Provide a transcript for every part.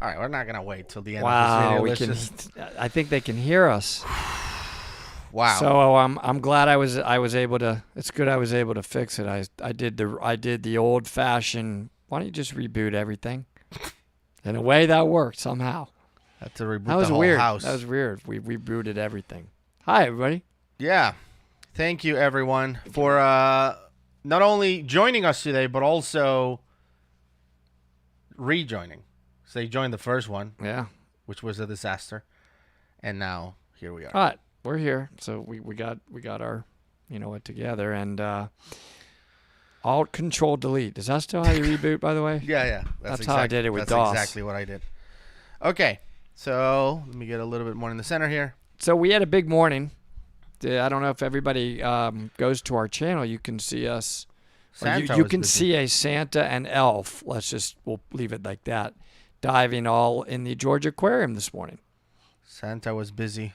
All right, we're not gonna wait till the end Wow, of this video. I think they can hear us. Wow. So I'm glad I was able to. It's good I was able to fix it. I did the old fashioned. Why don't you just reboot everything? In a way that worked somehow. Had to reboot That was the whole weird. house. That was weird. We rebooted everything. Hi everybody. Yeah. Thank you everyone for not only joining us today, but also rejoining. So they joined the first one, Yeah. which was a disaster, and now here we are. All right, we're here. So we got our it together, and Alt Control Delete. Is that still how you reboot? By the way. Yeah. That's how I did it with that's DOS. Exactly what I did. Okay, so let me get a little bit more in the center here. So we had a big morning. I don't know if everybody goes to our channel. You can see us. You can see a Santa and Elf. We'll leave it like that. Diving all in the Georgia Aquarium this morning. Santa was busy.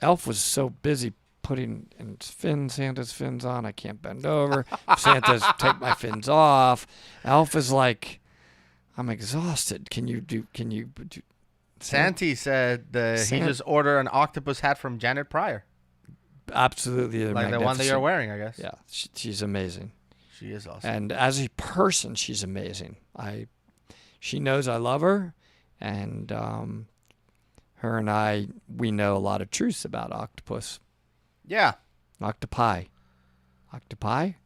Elf was so busy putting Santa's fins on. I can't bend over. Santa's take my fins off. Elf is like, I'm exhausted. Can you do? Santi said he just ordered an octopus hat from Janet Pryor. Absolutely, like the one that you're wearing, I guess. Yeah, she's amazing. She is awesome. And as a person, she's amazing. She knows I love her, and her and I, we know a lot of truths about octopus. Yeah. Octopi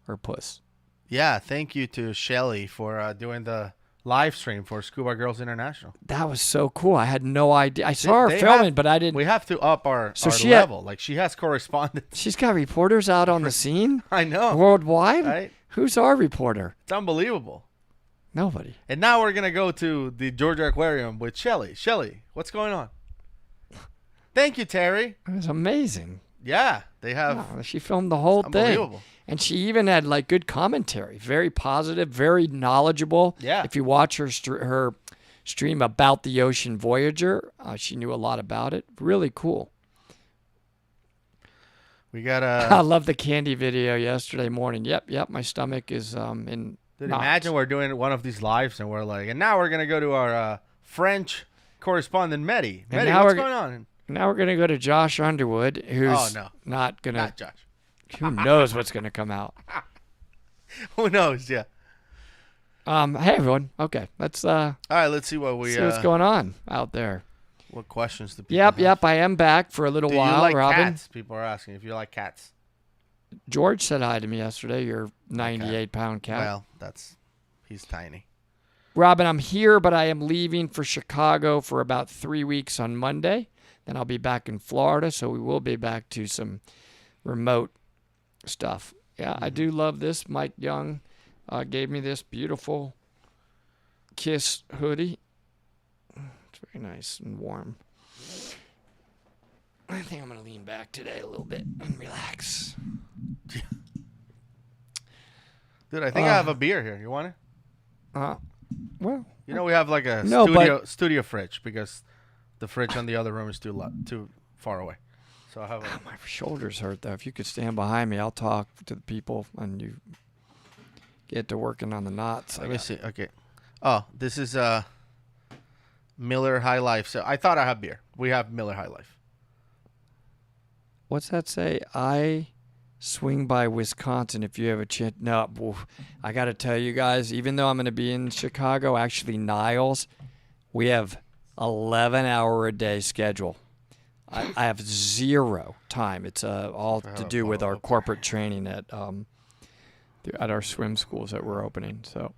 or puss? Yeah, thank you to Shelly for doing the live stream for Scuba Girls International. That was so cool. I had no idea. I saw her filming, but I didn't. We have to up our she level. Like, she has correspondence. She's got reporters out on the scene I know. worldwide. Right? Who's our reporter? It's unbelievable. Nobody. And now we're gonna go to the Georgia Aquarium with Shelly. Shelly, what's going on? Thank you, Terry. It was amazing. Yeah, they have. Wow, she filmed the whole Unbelievable. thing. And she even had like good commentary, very positive, very knowledgeable. Yeah. If you watch her her stream about the Ocean Voyager, she knew a lot about it. Really cool. We got I love the candy video yesterday morning. Yep. My stomach is in. Dude, imagine we're doing one of these lives and we're like, and now we're gonna go to our French correspondent Mehdi. Mehdi, what's going on? Now we're gonna go to Josh Underwood, who's not gonna. Not Josh. Who knows what's gonna come out? Who knows? Yeah. Hey everyone. Okay, let's All right, let's see what see what's going on out there. What questions do people have? Yep. I am back for a little Do while, you like Robin. cats? People are asking if you like cats. George said hi to me yesterday. Your 98-pound cat. Well, he's tiny. Robin, I'm here, but I am leaving for Chicago for about 3 weeks on Monday. Then I'll be back in Florida, so we will be back to some remote stuff. Yeah, I do love this. Mike Young gave me this beautiful Kiss hoodie. It's very nice and warm. I think I'm going to lean back today a little bit and relax. Dude, I think I have a beer here. You want it? Well, we have like a studio fridge because the fridge on the other room is too far away. So I have my shoulders hurt though. If you could stand behind me, I'll talk to the people and you get to working on the knots. Let me see. Okay. Oh, this is Miller High Life. So I thought I had beer. We have Miller High Life. What's that say? I swing by Wisconsin if you have a chance. No, I got to tell you guys, even though I'm going to be in Chicago, actually Niles, we have 11-hour-a-day schedule. I have zero time. It's all to do with our corporate training at our swim schools that we're opening. So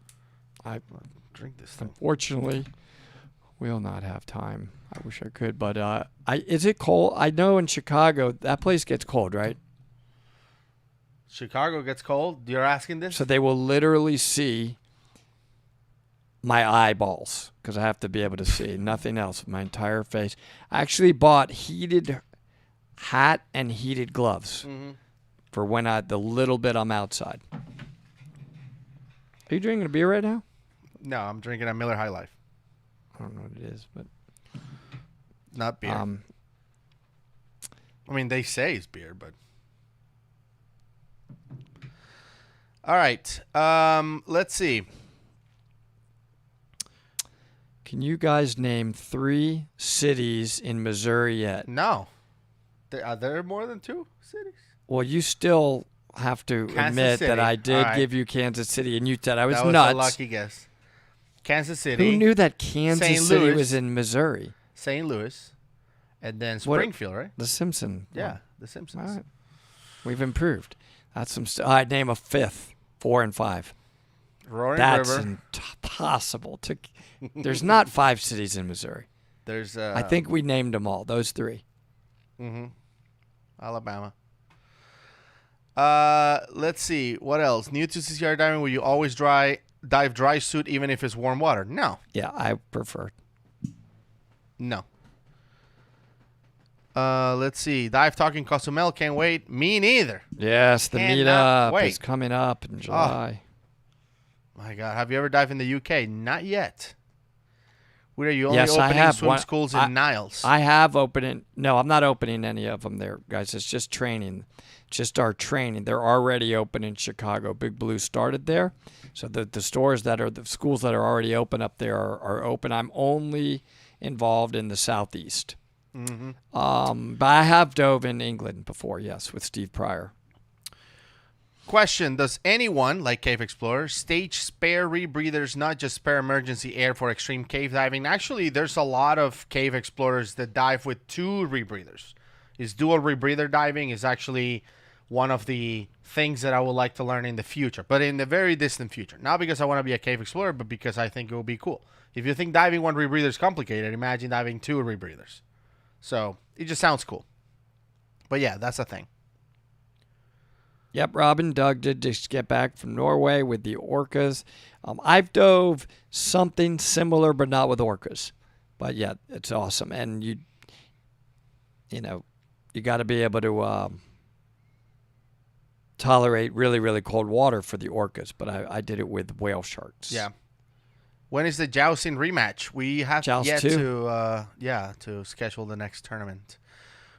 I drink this thing. Unfortunately, will not have time. I wish I could, but is it cold? I know in Chicago that place gets cold, right? Chicago gets cold? You're asking this? So they will literally see my eyeballs because I have to be able to see nothing else. My entire face. I actually bought heated hat and heated gloves for when the little bit I'm outside. Are you drinking a beer right now? No, I'm drinking a Miller High Life. I don't know what it is, but not beer. I mean, they say it's beer, but all right. Let's see. Can you guys name 3 cities in Missouri yet? No. Are there more than 2 cities? Well, you still have to admit that I did give you Kansas City, and you said I was nuts. That was a lucky guess. Kansas City. Who knew that Kansas City was in Missouri? St. Louis. And then Springfield, right? The Simpsons. Yeah, the Simpsons. All right. We've improved. That's some I'd name a 5th, 4 and 5. Roaring That's River. impossible. There's not 5 cities in Missouri. There's. I think we named them all. Those 3. Alabama. Let's see. What else? New to CCR diving, will you always dive dry suit even if it's warm water? No. Yeah, I prefer. No. Let's see. Dive talking Cozumel. Can't wait. Me neither. Yes, the meetup is coming up in July. Oh, my God. Have you ever dived in the UK? Not yet. Where are you only yes, opening I have swim schools in Niles? I have opening. No, I'm not opening any of them there, guys. It's just training. Just our training. They're already open in Chicago. Big Blue started there. So the schools that are already open up there are open. I'm only involved in the Southeast. But I have dove in England before, yes, with Steve Pryor. Question: does anyone, like Cave Explorer, stage spare rebreathers, not just spare emergency air for extreme cave diving? Actually, there's a lot of Cave Explorers that dive with 2 rebreathers. Dual rebreather diving is actually one of the things that I would like to learn in the future, but in the very distant future. Not because I want to be a cave explorer, but because I think it will be cool. If you think diving one rebreather is complicated, imagine diving two rebreathers. So it just sounds cool. But yeah, that's a thing. Yep, Robin, Doug did just get back from Norway with the orcas. I've dove something similar, but not with orcas. But yeah, it's awesome. And you got to be able to tolerate really, really cold water for the orcas. But I did it with whale sharks. Yeah. When is the jousting rematch? We have yet to schedule the next tournament.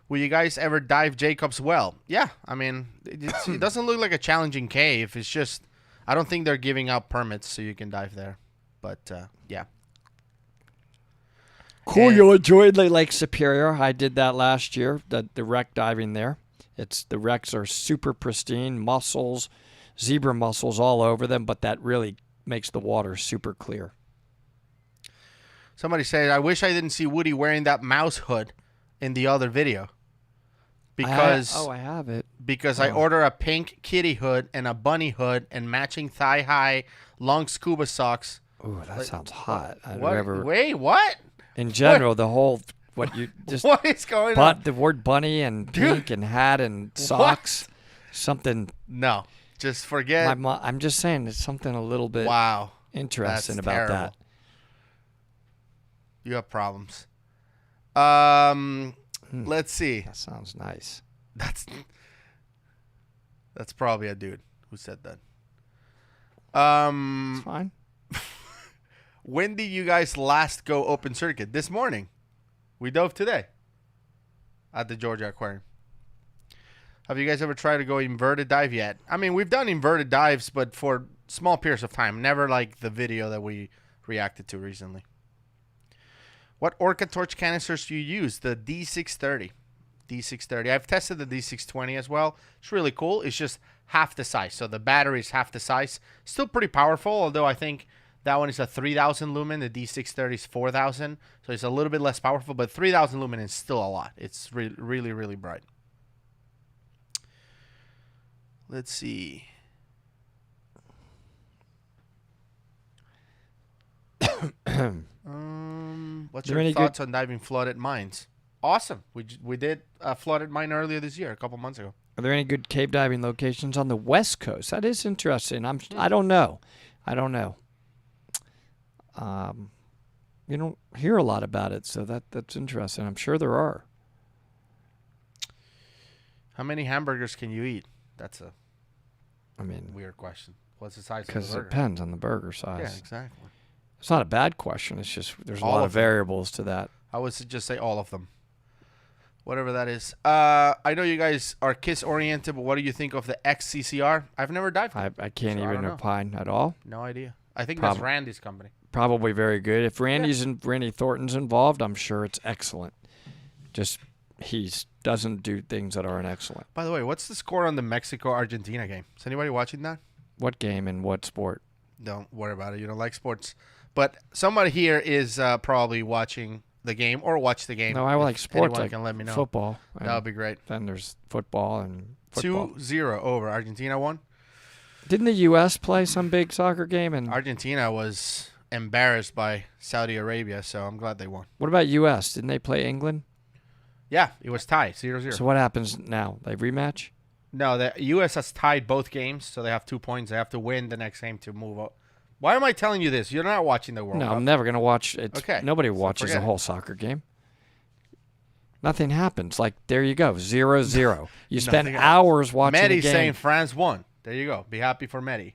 Will you guys ever dive Jacob's well? Yeah, I mean, it doesn't look like a challenging cave. It's just, I don't think they're giving out permits so you can dive there. But, yeah. Cool, you'll enjoy Lake Superior. I did that last year, the wreck diving there. The wrecks are super pristine, mussels, zebra mussels all over them, but that really makes the water super clear. Somebody said, I wish I didn't see Woody wearing that mouse hood in the other video. Because I have it. Because I order a pink kitty hood and a bunny hood and matching thigh-high long scuba socks. Ooh, that sounds hot. Wait, what? In general, the whole what is going on? The word bunny and pink and hat and socks, something. No, just forget. I'm just saying it's something a little bit interesting That's about terrible. that. You have problems. Let's see. That sounds nice. That's probably a dude who said that. It's fine. When did you guys last go open circuit? This morning. We dove today at the Georgia Aquarium. Have you guys ever tried to go inverted dive yet? I mean, we've done inverted dives, but for small periods of time. Never like the video that we reacted to recently. What Orca torch canisters do you use? The D630. D630. I've tested the D620 as well. It's really cool. It's just half the size. So the battery is half the size. Still pretty powerful, although I think that one is a 3,000 lumen. The D630 is 4,000. So it's a little bit less powerful, but 3,000 lumen is still a lot. It's really, really bright. Let's see. What's your thoughts on diving flooded mines? Awesome. We did a flooded mine earlier this year, a couple months ago. Are there any good cave diving locations on the West Coast? That is interesting. I don't know. You don't hear a lot about it, so that's interesting. I'm sure there are. How many hamburgers can you eat? That's a weird question. What's the size of the burger? Because it depends on the burger size. Yeah, exactly. It's not a bad question. It's just there's a lot of variables to that. I would just say all of them. Whatever that is. I know you guys are KISS-oriented, but what do you think of the XCCR? I've never dived. I can't even opine at all. No idea. I think that's Randy's company. Probably very good. If Randy Thornton's involved, I'm sure it's excellent. Just he doesn't do things that aren't excellent. By the way, what's the score on the Mexico-Argentina game? Is anybody watching that? What game and what sport? Don't worry about it. You don't like sports. But somebody here is probably watching the game or watch the game. No, I like sports. Anyone can let me know. Football. That would be great. Then there's football and football. 2-0 over. Argentina won. Didn't the U.S. play some big soccer game? And Argentina was embarrassed by Saudi Arabia, so I'm glad they won. What about U.S.? Didn't they play England? Yeah, it was tied, 0-0. So what happens now? They rematch? No, the U.S. has tied both games, so they have 2 points. They have to win the next game to move up. Why am I telling you this? You're not watching the World Cup. No, I'm never going to watch it. Okay. Nobody watches a whole soccer game. Nothing happens. Like, there you go, 0-0. You spend hours watching the game. Mehdi's saying France won. There you go. Be happy for Mehdi.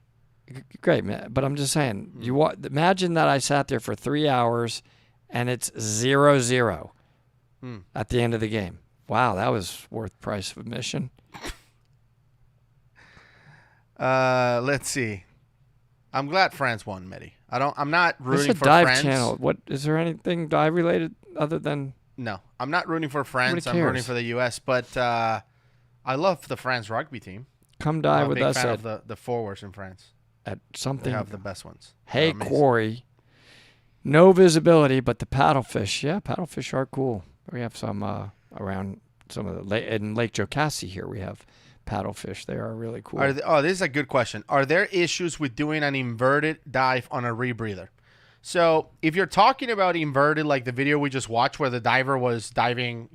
Great, man. But I'm just saying, imagine that I sat there for 3 hours and it's 0-0 at the end of the game. Wow, that was worth price of admission. Let's see. I'm glad France won, Mehdi. I'm not rooting for dive France. Channel. What is there anything dive related other than? No, I'm not rooting for France. I'm rooting for the U.S. But I love the France rugby team. Come dive with us. I'm a big fan of the forwards in France. At something. They have the best ones. Hey, Corey. No visibility, but the paddlefish. Yeah, paddlefish are cool. We have some around some of in Lake Jocassee here. We have paddlefish. They are really cool. This is a good question. Are there issues with doing an inverted dive on a rebreather? So if you're talking about inverted, like the video we just watched where the diver was diving,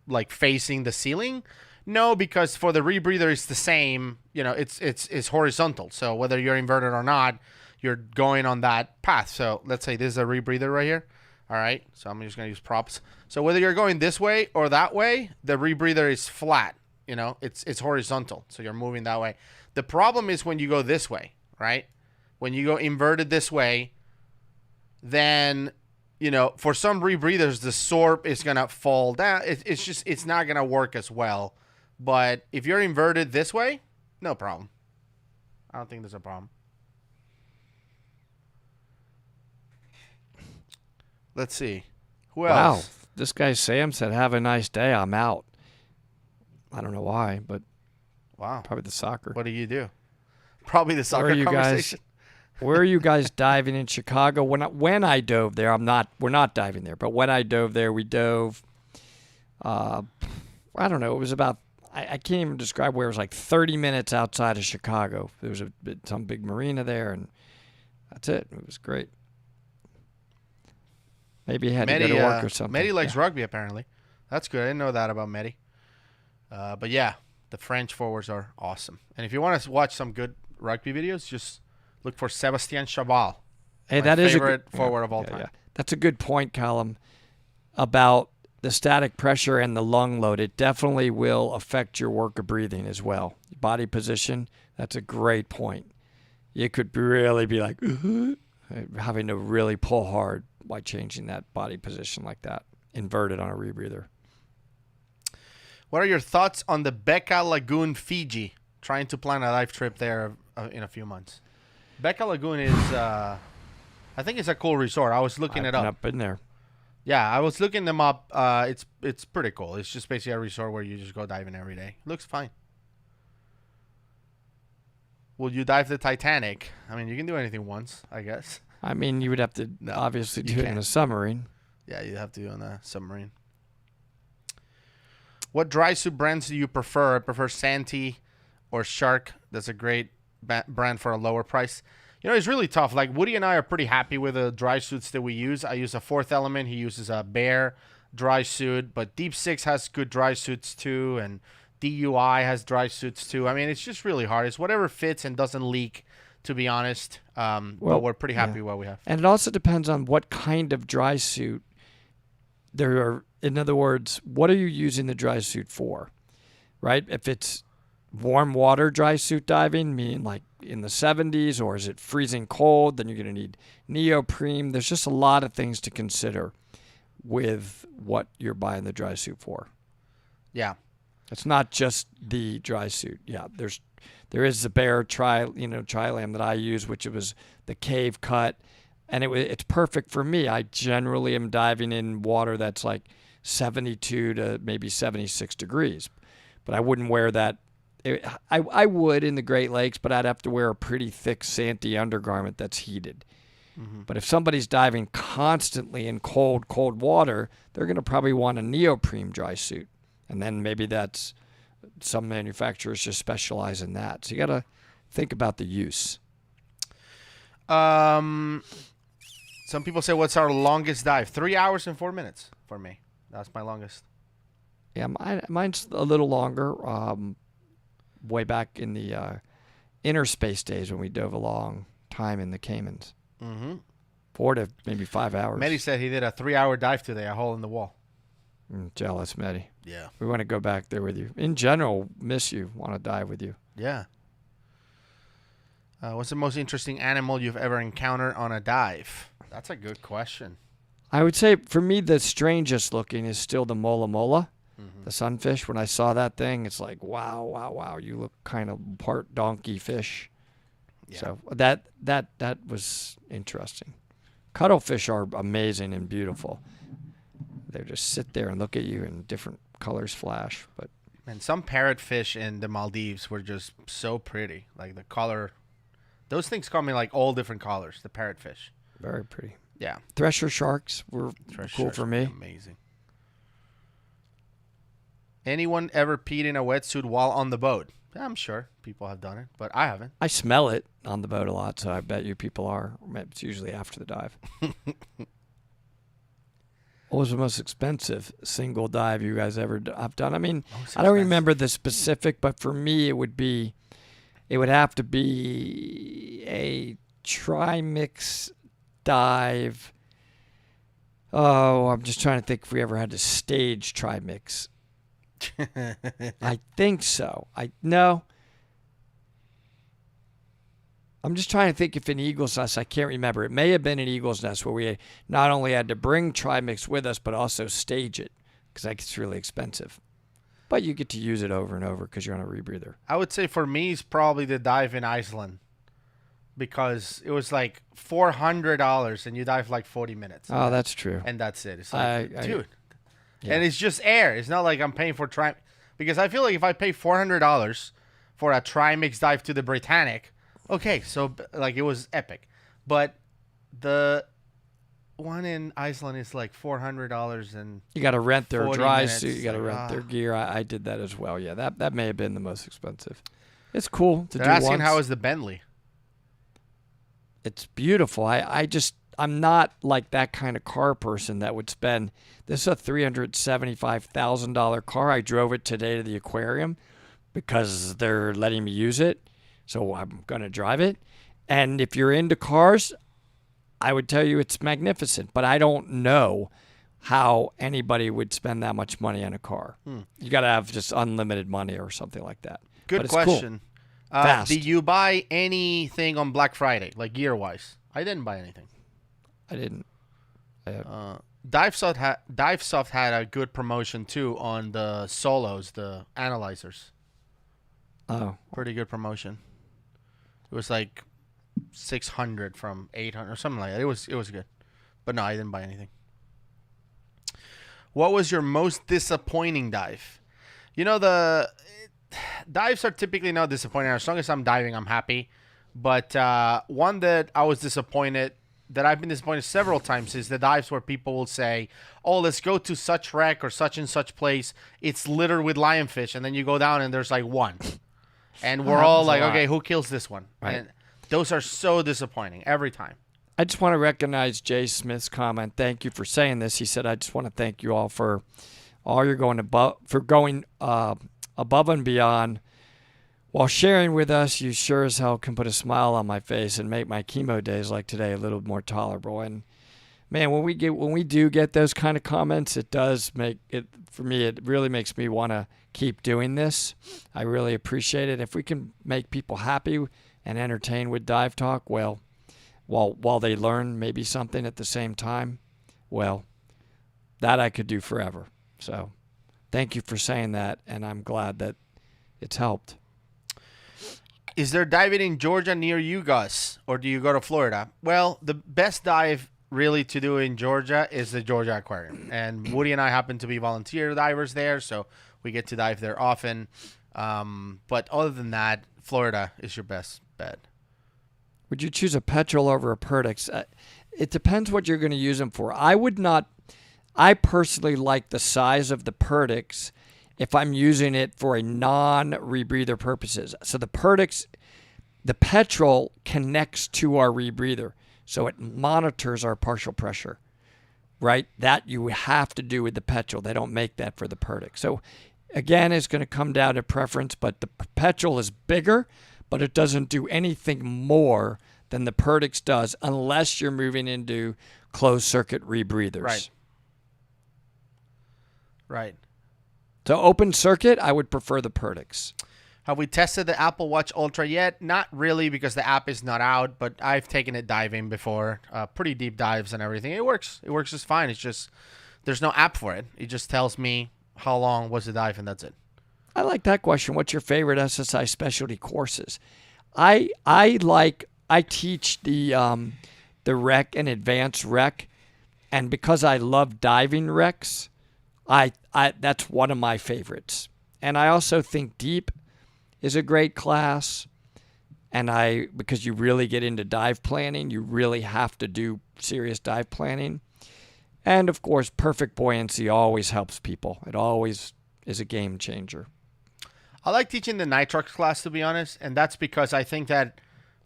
like facing the ceiling, no, because for the rebreather, it's the same, it's horizontal. So whether you're inverted or not, you're going on that path. So let's say this is a rebreather right here. All right. So I'm just going to use props. So whether you're going this way or that way, the rebreather is flat. It's horizontal. So you're moving that way. The problem is when you go this way, right? When you go inverted this way, then, for some rebreathers, the sorp is going to fall down. It's not going to work as well. But if you're inverted this way, no problem. I don't think there's a problem. Let's see. Who else? Wow. This guy Sam said, have a nice day. I'm out. I don't know why, but wow, probably the soccer. What do you do? Probably the soccer conversation. Where are you guys diving in Chicago? When I dove there, we're not diving there, but when I dove there, we dove, I don't know, it was about, I can't even describe where. It was like 30 minutes outside of Chicago. There was some big marina there, and that's it. It was great. Maybe he had to go to work or something. Mehdi likes rugby, apparently. That's good. I didn't know that about Mehdi. But yeah, the French forwards are awesome. And if you want to watch some good rugby videos, just look for Sébastien Chabal. Hey, that is a favorite forward of all time. Yeah. That's a good point, Callum, about the static pressure and the lung load. It definitely will affect your work of breathing as well. Body position, that's a great point. You could really be like, having to really pull hard by changing that body position like that, inverted on a rebreather. What are your thoughts on the Becca Lagoon, Fiji? Trying to plan a dive trip there in a few months. Becca Lagoon is, I think it's a cool resort. I was looking it up. I've been there. Yeah, I was looking them up. It's pretty cool. It's just basically a resort where you just go diving every day. Looks fine. Will you dive the Titanic? I mean, you can do anything once, I guess. I mean, you would have to obviously do it in a submarine. Yeah, you have to do it on a submarine. What dry suit brands do you prefer? I prefer Santee or Shark. That's a great brand for a lower price. It's really tough. Like, Woody and I are pretty happy with the dry suits that we use. I use a Fourth Element. He uses a Bear dry suit. But Deep Six has good dry suits too. And DUI has dry suits too. I mean, it's just really hard. It's whatever fits and doesn't leak, to be honest. But we're pretty happy with what we have. And it also depends on what kind of dry suit there are. In other words, what are you using the dry suit for, right? If it's warm water dry suit diving, meaning like in the 70s, or is it freezing cold, then you're going to need neoprene. There's just a lot of things to consider with what you're buying the dry suit for. Yeah. It's not just the dry suit. Yeah, there is the Bear Tri-Lam that I use, which it was the cave cut, and it's perfect for me. I generally am diving in water that's like 72 to maybe 76 degrees, but I wouldn't wear that. I would in the Great Lakes, but I'd have to wear a pretty thick Santee undergarment that's heated. Mm-hmm. But if somebody's diving constantly in cold water, they're going to probably want a neoprene dry suit. And then maybe that's some manufacturers just specialize in that. So you got to think about the use. Some people say, what's our longest dive? 3 hours and 4 minutes for me. That's my longest. Yeah, mine's a little longer. Way back in the inner space days when we dove a long time in the Caymans. Mm-hmm. 4 to maybe 5 hours. Mehdi said he did a 3-hour dive today, a hole in the wall. Jealous, Mehdi. Yeah. We want to go back there with you. In general, miss you. Want to dive with you. Yeah. What's the most interesting animal you've ever encountered on a dive? That's a good question. I would say for me the strangest looking is still the mola mola, the sunfish. When I saw that thing, it's like, wow. You look kind of part donkey fish. Yeah. So that was interesting. Cuttlefish are amazing and beautiful. They just sit there and look at you and different colors flash. And some parrotfish in the Maldives were just so pretty. Like the color, those things come in like all different colors, the parrotfish. Very pretty. Yeah. Thresher sharks were cool for me. Amazing. Anyone ever peed in a wetsuit while on the boat? I'm sure people have done it, but I haven't. I smell it on the boat a lot, so I bet you people are. It's usually after the dive. What was the most expensive single dive you guys ever have done? I mean, I don't remember the specific, but for me, it would have to be a trimix dive. Oh, I'm just trying to think if we ever had to stage trimix. I think so. No. I'm just trying to think if in Eagle's Nest, I can't remember. It may have been in Eagle's Nest where we not only had to bring trimix with us, but also stage it because that gets really expensive. But you get to use it over and over because you're on a rebreather. I would say for me, it's probably the dive in Iceland because it was like $400 and you dive like 40 minutes. Oh, that's true. And that's it. It's like, dude. Yeah. And it's just air. It's not like I'm paying for because I feel like if I pay $400 for a trimix dive to the Britannic, okay, so like it was epic, but the one in Iceland is like $400 and you got to rent their dry suit. You got to like, rent their gear. I did that as well. Yeah, that may have been the most expensive. It's cool to do. They're asking once. how is the Bentley? It's beautiful. I'm not like that kind of car person that would spend. This is a $375,000 car. I drove it today to the aquarium because they're letting me use it. So I'm going to drive it. And if you're into cars, I would tell you it's magnificent. But I don't know how anybody would spend that much money on a car. You got to have just unlimited money or something like that. Good question. Cool. Fast. Did you buy anything on Black Friday, like gear-wise? I didn't buy anything. I didn't. Divesoft had a good promotion, too, on the Solos, the analyzers. Oh. Pretty good promotion. It was like 600 from 800 or something like that. It was good. But no, I didn't buy anything. What was your most disappointing dive? You know, dives are typically not disappointing. As long as I'm diving, I'm happy. But one that I was disappointed, that I've been disappointed several times, is the dives where people will say, oh, let's go to such wreck or such and such place. It's littered with lionfish. And then you go down and there's like one. And we're all like, okay, who kills this one? Right. And those are so disappointing every time. I just want to recognize Jay Smith's comment. Thank you for saying this. He said, I just want to thank you all for all you're going above and beyond. While sharing with us, you sure as hell can put a smile on my face and make my chemo days like today a little more tolerable. And man, when we do get those kind of comments, it does make it, for me, it really makes me want to keep doing this. I really appreciate it. If we can make people happy and entertain with Dive Talk, well, while they learn maybe something at the same time, well, that I could do forever. So thank you for saying that, and I'm glad that it's helped. Is there diving in Georgia near you, Gus, or do you go to Florida? Well, the best dive really to do in Georgia is the Georgia Aquarium. And Woody and I happen to be volunteer divers there, so we get to dive there often. But other than that, Florida is your best bet. Would you choose a petrel over a Perdix? It depends what you're going to use them for. I personally like the size of the Perdix if I'm using it for a non-rebreather purposes. So the Perdix, the petrol connects to our rebreather. So it monitors our partial pressure, right? That you have to do with the petrol. They don't make that for the Perdix. So again, it's going to come down to preference, but the petrol is bigger, but it doesn't do anything more than the Perdix does unless you're moving into closed circuit rebreathers. Right. So open circuit, I would prefer the Perdix. Have we tested the Apple Watch Ultra yet? Not really, because the app is not out, but I've taken it diving before, pretty deep dives and everything. It works. It works just fine. It's just there's no app for it. It just tells me how long was the dive, and that's it. I like that question. What's your favorite SSI specialty courses? I teach the rec and advanced rec, and because I love diving recs, I that's one of my favorites. And I also think deep is a great class, and because you really get into dive planning, you really have to do serious dive planning. And of course, perfect buoyancy always helps people. It always is a game changer. I like teaching the nitrox class, to be honest, and that's because I think that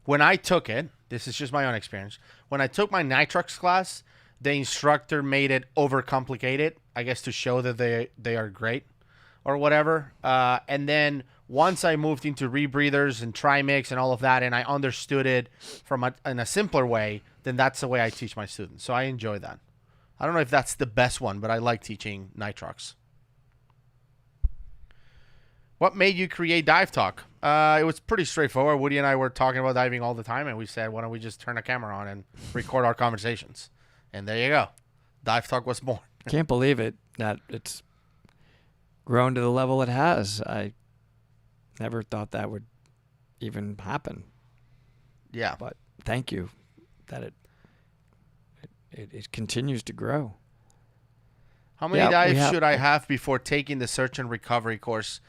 when I took it, this is just my own experience. When I took my nitrox class, the instructor made it overcomplicated, I guess, to show that they are great or whatever. And then once I moved into rebreathers and trimix and all of that, and I understood it in a simpler way, then that's the way I teach my students. So I enjoy that. I don't know if that's the best one, but I like teaching nitrox. What made you create Dive Talk? It was pretty straightforward. Woody and I were talking about diving all the time, and we said, why don't we just turn a camera on and record our conversations? And there you go. Dive Talk was born. Can't believe it that it's grown to the level it has. I never thought that would even happen. Yeah. But thank you that it continues to grow. How many dives should I have before taking the search and recovery course?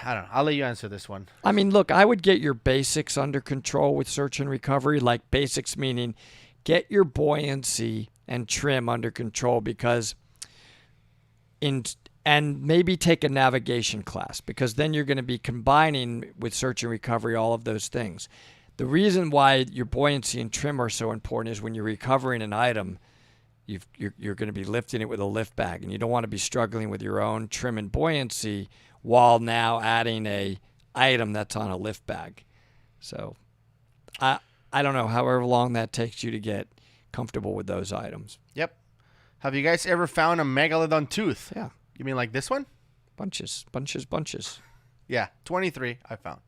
I don't know. I'll let you answer this one. I mean, look, I would get your basics under control with search and recovery. Like basics meaning get your buoyancy and trim under control, because and maybe take a navigation class, because then you're going to be combining with search and recovery all of those things. The reason why your buoyancy and trim are so important is when you're recovering an item, you're going to be lifting it with a lift bag, and you don't want to be struggling with your own trim and buoyancy while now adding a item that's on a lift bag. So I don't know, however long that takes you to get comfortable with those items. Yep. Have you guys ever found a megalodon tooth? Yeah. You mean like this one? Bunches. Yeah, 23 I found.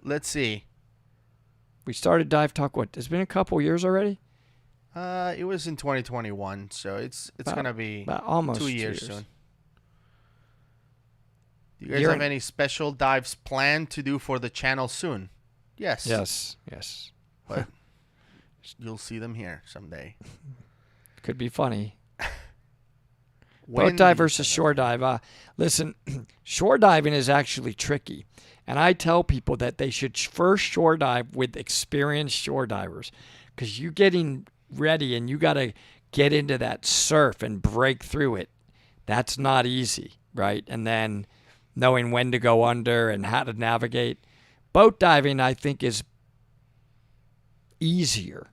Let's see. We started Dive Talk, what? It's been a couple years already? It was in 2021, so it's going to be almost 2 years soon. Do you guys have any special dives planned to do for the channel soon? Yes. Yes. But you'll see them here someday. Could be funny. Boat dive versus shore dive. Listen, shore diving is actually tricky. And I tell people that they should first shore dive with experienced shore divers, because you getting ready and you got to get into that surf and break through it. That's not easy, right? And then knowing when to go under and how to navigate. Boat diving, I think, is easier,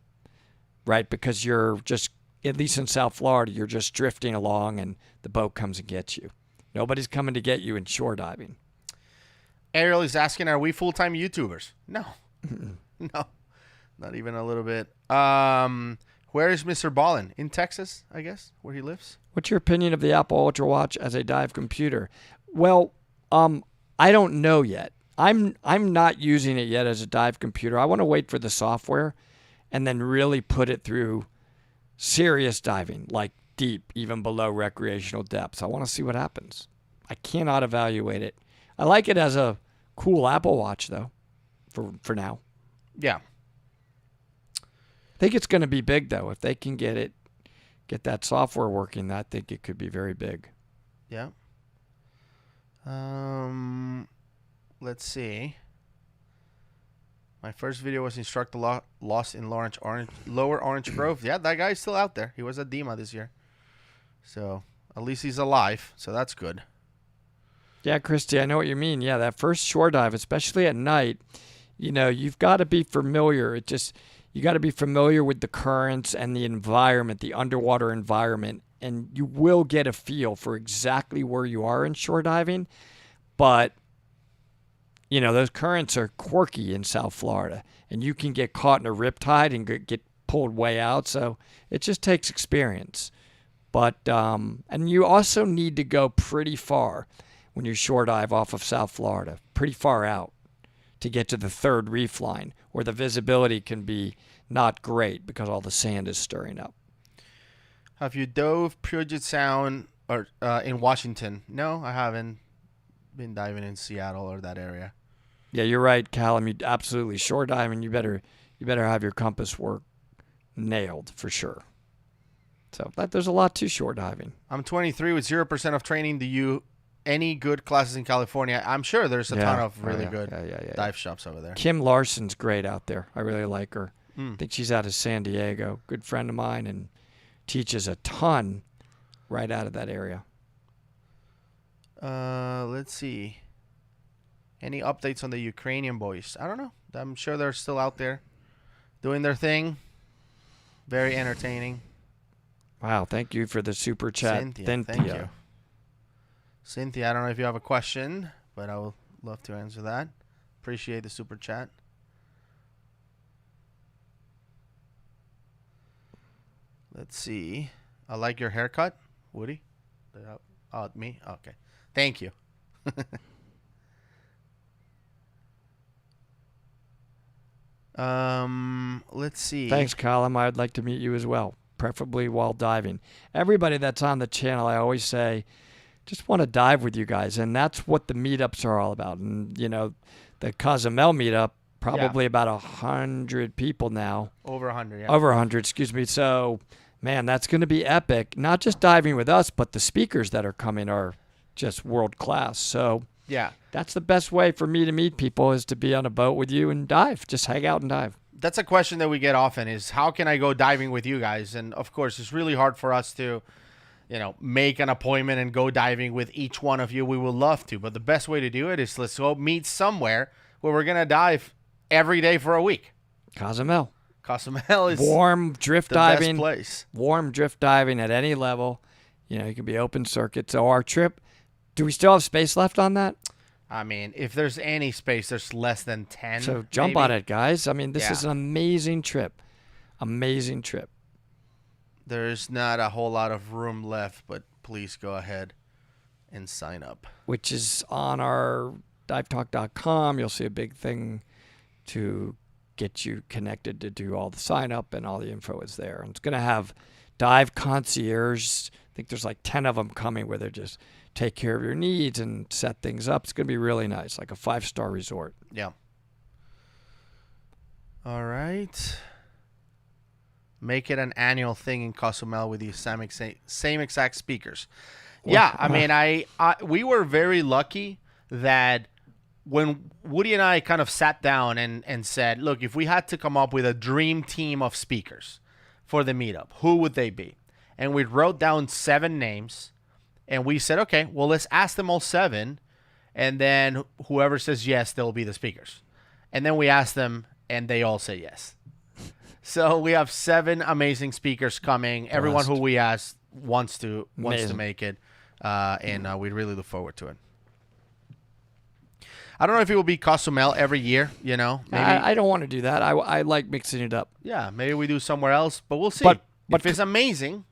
right? Because you're just, at least in South Florida, you're just drifting along and the boat comes and gets you. Nobody's coming to get you in shore diving. Ariel is asking, are we full-time YouTubers? No. No. Not even a little bit. Where is Mr. Ballin? In Texas, I guess, where he lives. What's your opinion of the Apple Ultra Watch as a dive computer? Well, I don't know yet. I'm not using it yet as a dive computer. I want to wait for the software and then really put it through serious diving, like deep, even below recreational depths. I want to see what happens. I cannot evaluate it. I like it as a cool Apple Watch, though, for now. Yeah. I think it's going to be big, though. If they can get that software working, I think it could be very big. Yeah. Let's see. My first video was instructor lost in Lower Orange Grove. Yeah, that guy's still out there. He was at DEMA this year. So at least he's alive. So that's good. Yeah, Christy, I know what you mean. Yeah, that first shore dive, especially at night, you've got to be familiar. You got to be familiar with the currents and the environment, the underwater environment, and you will get a feel for exactly where you are in shore diving. But, those currents are quirky in South Florida, and you can get caught in a riptide and get pulled way out. So it just takes experience. But, and you also need to go pretty far when you shore dive off of South Florida, pretty far out to get to the third reef line, where the visibility can be not great because all the sand is stirring up. Have you dove Puget Sound or in Washington? No, I haven't been diving in Seattle or that area. Yeah, you're right, Callum. You absolutely shore diving. You better have your compass work nailed for sure. So there's a lot to shore diving. I'm 23 with 0% of training. Do you any good classes in California? I'm sure there's a ton of really good dive shops over there. Kim Larson's great out there. I really like her. I think she's out of San Diego. Good friend of mine, and teaches a ton right out of that area. Let's see. Any updates on the Ukrainian boys? I don't know. I'm sure they're still out there doing their thing. Very entertaining. Wow, thank you for the super chat. Cynthia, thank you. Cynthia, I don't know if you have a question, but I would love to answer that. Appreciate the super chat. Let's see. I like your haircut, Woody. Oh, me? Okay. Thank you. Let's see. Thanks, Colin. I'd like to meet you as well, preferably while diving. Everybody that's on the channel, I always say, just want to dive with you guys, and that's what the meetups are all about. And you know, the Cozumel meetup, probably about 100 people now. Over 100, yeah. Over 100, excuse me. So, man, that's going to be epic. Not just diving with us, but the speakers that are coming are just world class. So, yeah, that's the best way for me to meet people, is to be on a boat with you and dive. Just hang out and dive. That's a question that we get often, is how can I go diving with you guys? And of course, it's really hard for us to, make an appointment and go diving with each one of you. We would love to, but the best way to do it is let's go meet somewhere where we're going to dive every day for a week. Cozumel. Cozumel is warm drift the diving. Best place. Warm drift diving at any level. You can be open circuit. So our trip, do we still have space left on that? I mean, if there's any space, there's less than 10. So jump maybe on it, guys. I mean, this is an amazing trip. Amazing trip. There's not a whole lot of room left, but please go ahead and sign up. Which is on our divetalk.com. You'll see a big thing to get you connected to do all the sign up, and all the info is there. And it's going to have dive concierge. I think there's like 10 of them coming, where they just take care of your needs and set things up. It's going to be really nice, like a 5-star resort. Yeah. All right. Make it an annual thing in Cozumel with the same exact speakers. Yeah, I mean, we were very lucky that when Woody and I kind of sat down and said, look, if we had to come up with a dream team of speakers for the meetup, who would they be? And we wrote down 7 names, and we said, okay, well, let's ask them all 7, and then whoever says yes, they'll be the speakers. And then we asked them, and they all say yes. So we have 7 amazing speakers coming. Everyone who we asked wants to make it, and we really look forward to it. I don't know if it will be Cozumel every year. Maybe I don't want to do that. I like mixing it up. Yeah, maybe we do somewhere else, but we'll see. But if it's amazing,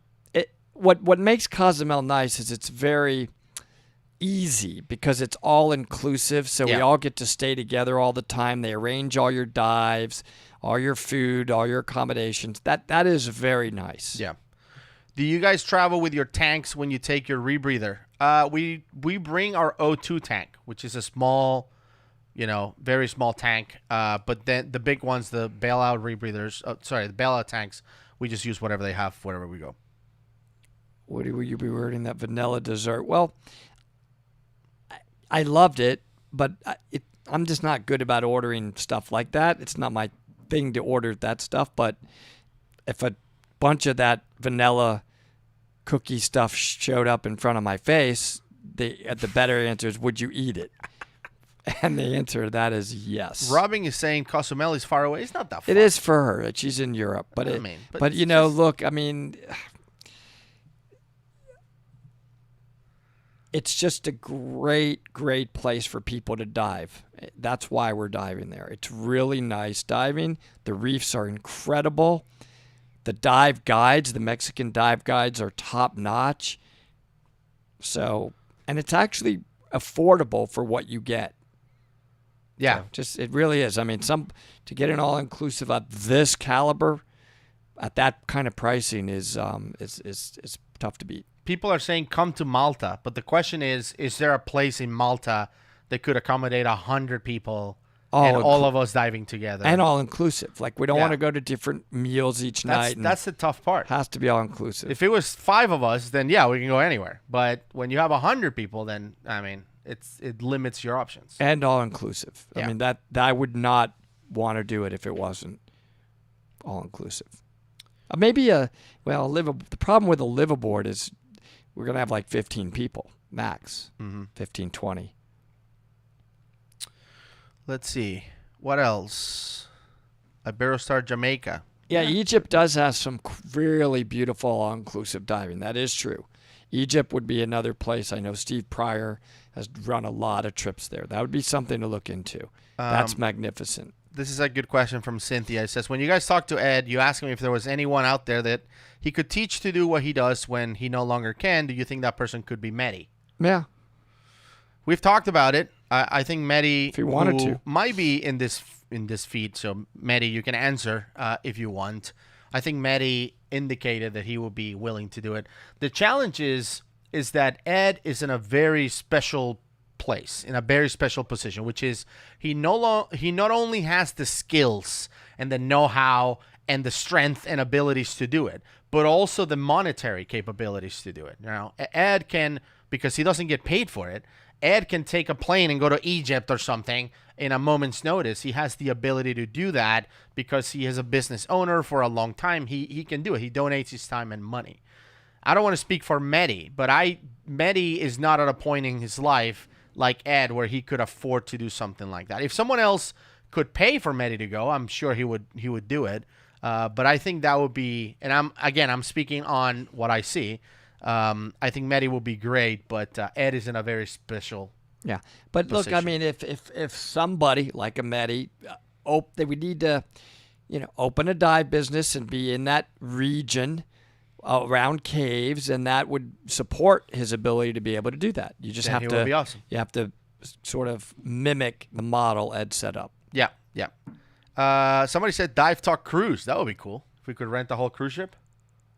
what makes Cozumel nice is it's very easy because it's all inclusive. So we all get to stay together all the time. They arrange all your dives, all your food, all your accommodations. That is very nice. Yeah. Do you guys travel with your tanks when you take your rebreather? We bring our O2 tank, which is a small, very small tank. But then the big ones, the bailout rebreathers, the bailout tanks, we just use whatever they have wherever we go. Woody, will you be ordering that vanilla dessert? Well, I loved it, but I'm just not good about ordering stuff like that. It's not my thing to order that stuff. But if a bunch of that vanilla cookie stuff showed up in front of my face, the better answer is, would you eat it? And the answer to that is yes. Robin is saying Cozumel is far away. It's not that far. It is for her. She's in Europe. But look, I mean, it's just a great, great place for people to dive. That's why we're diving there. It's really nice diving. The reefs are incredible. The dive guides, the Mexican dive guides, are top notch. So, and it's actually affordable for what you get. Yeah. So it really is. I mean, to get an all-inclusive at this caliber, at that kind of pricing is tough to beat. People are saying come to Malta, but the question is there a place in Malta that could accommodate 100 people and all of us diving together? And all-inclusive. Like, we don't want to go to different meals each night. That's the tough part. Has to be all-inclusive. If it was 5 of us, then yeah, we can go anywhere. But when you have 100 people, then, I mean, it limits your options. And all-inclusive. Yeah. I mean, that I would not want to do it if it wasn't all-inclusive. The problem with a liveaboard is we're going to have like 15 people. max. 15, 20. Let's see. What else? Iberostar Jamaica. Yeah, Egypt does have some really beautiful all-inclusive diving. That is true. Egypt would be another place. I know Steve Pryor has run a lot of trips there. That would be something to look into. That's magnificent. This is a good question from Cynthia. It says, when you guys talked to Ed, you asked him if there was anyone out there that he could teach to do what he does when he no longer can. Do you think that person could be Mehdi? Yeah. We've talked about it. I think Mehdi, if he wanted to, might be in this feed. So Mehdi, you can answer if you want. I think Mehdi indicated that he would be willing to do it. The challenge is that Ed is in a very special place, in a very special position, which is he not only has the skills and the know-how and the strength and abilities to do it, but also the monetary capabilities to do it. Now, Ed can, because he doesn't get paid for it, Ed can take a plane and go to Egypt or something in a moment's notice. He has the ability to do that because he is a business owner for a long time. He can do it. He donates his time and money. I don't want to speak for Mehdi, but Mehdi is not at a point in his life like Ed where he could afford to do something like that. If someone else could pay for Mehdi to go, I'm sure he would do it. But I think that would be, and I'm speaking on what I see. I think Mehdi will be great, but Ed is in a very special. Yeah, but position. Look, I mean, if somebody like a Mehdi, they would need to, open a dive business and be in that region around caves, and that would support his ability to be able to do that. You just have to. Would be awesome. You have to sort of mimic the model Ed set up. Yeah. Somebody said Dive Talk Cruise. That would be cool if we could rent the whole cruise ship,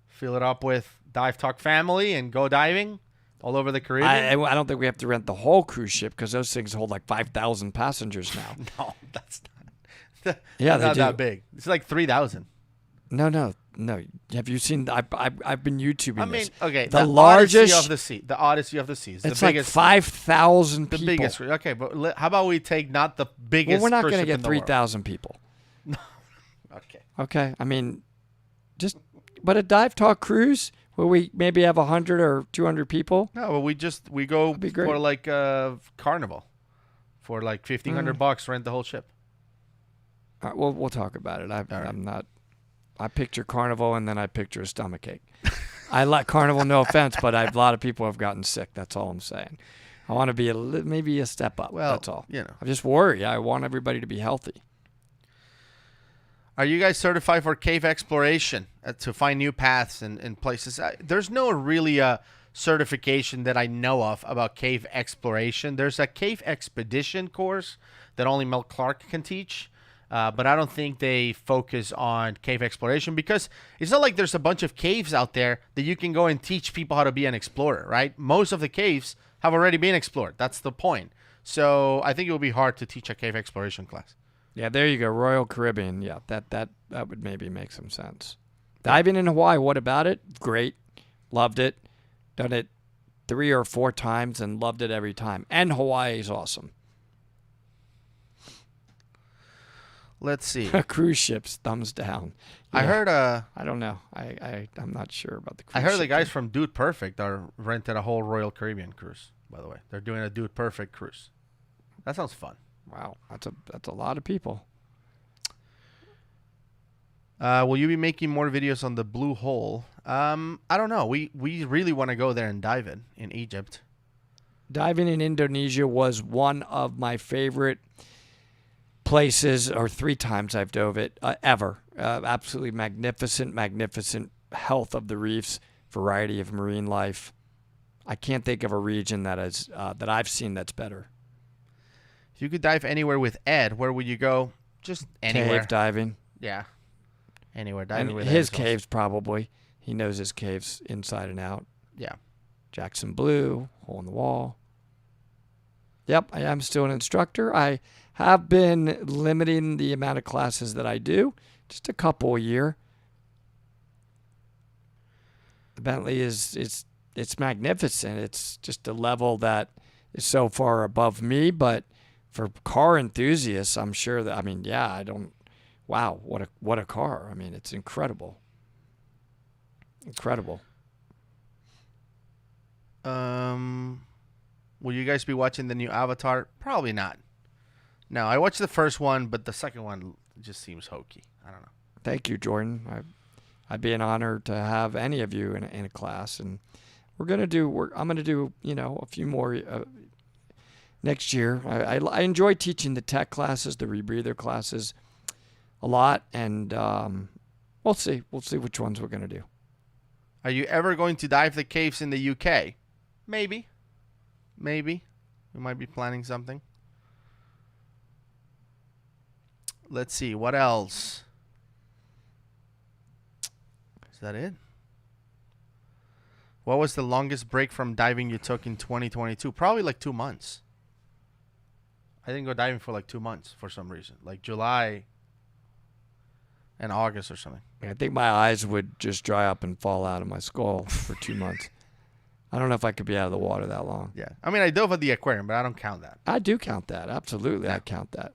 fill it up with Dive Talk family, and go diving all over the Caribbean. I don't think we have to rent the whole cruise ship because those things hold like 5,000 passengers now. No, that's not. Yeah, not that big. It's like 3,000. No. Have you seen? I've been YouTubing this. Okay. The largest Odyssey of the Sea. The Odyssey of the Seas. It's the biggest, like 5,000 people. The biggest. Okay, but how about we take not the biggest? Well, we're not going to get 3,000 people. Okay. Okay. I mean, but a Dive Talk cruise where we maybe have 100 or 200 people. No, but we go for like a carnival, for like $1,500. Rent the whole ship. All right, we'll talk about it. I'm not. I picture carnival and then I picture a stomachache. I like carnival, no offense, but a lot of people have gotten sick. That's all I'm saying. I want to be maybe a step up. Well, that's all. I just worry. I want everybody to be healthy. Are you guys certified for cave exploration to find new paths and places? There's no really certification that I know of about cave exploration. There's a cave expedition course that only Mel Clark can teach. But I don't think they focus on cave exploration because it's not like there's a bunch of caves out there that you can go and teach people how to be an explorer, right? Most of the caves have already been explored. That's the point. So I think it will be hard to teach a cave exploration class. Yeah, there you go. Royal Caribbean. Yeah, that would maybe make some sense. Diving in Hawaii, what about it? Great. Loved it. Done it 3 or 4 times and loved it every time. And Hawaii is awesome. Let's see. Cruise ships, thumbs down. Yeah. I heard I don't know. I'm not sure about the cruise I heard the guys thing. from Dude Perfect are rented a whole Royal Caribbean cruise, by the way. They're doing a Dude Perfect cruise. That sounds fun. Wow, that's a lot of people. Will you be making more videos on the Blue Hole? I don't know. We really want to go there and dive in Egypt. Diving in Indonesia was one of my favorite places, or 3 times I've dove it ever. Absolutely magnificent health of the reefs, variety of marine life. I can't think of a region that I've seen that's better. If you could dive anywhere with Ed, where would you go? Just anywhere. Cave diving. Yeah. Anywhere diving and with his Ed. caves probably. He knows his caves inside and out. Yeah. Jackson Blue, Hole in the Wall. Yep, I am still an instructor. I have been limiting the amount of classes that I do, just a couple a year. The Bentley it's magnificent. It's just a level that is so far above me, but for car enthusiasts, I'm sure that wow, what a car. I mean, it's incredible. Incredible. Will you guys be watching the new Avatar? Probably not. No, I watched the first one, but the second one just seems hokey. I don't know. Thank you, Jordan. I'd be an honor to have any of you in a class, and I'm gonna do a few more next year. I enjoy teaching the tech classes, the rebreather classes, a lot, and we'll see which ones we're gonna do. Are you ever going to dive the caves in the UK? Maybe. We might be planning something. Let's see. What else? Is that it? What was the longest break from diving you took in 2022? Probably like 2 months. I didn't go diving for like 2 months for some reason. Like July and August or something. I think my eyes would just dry up and fall out of my skull for 2 months. I don't know if I could be out of the water that long. Yeah. I mean, I dove at the aquarium, but I don't count that. I do count that. Absolutely. Yeah. I count that.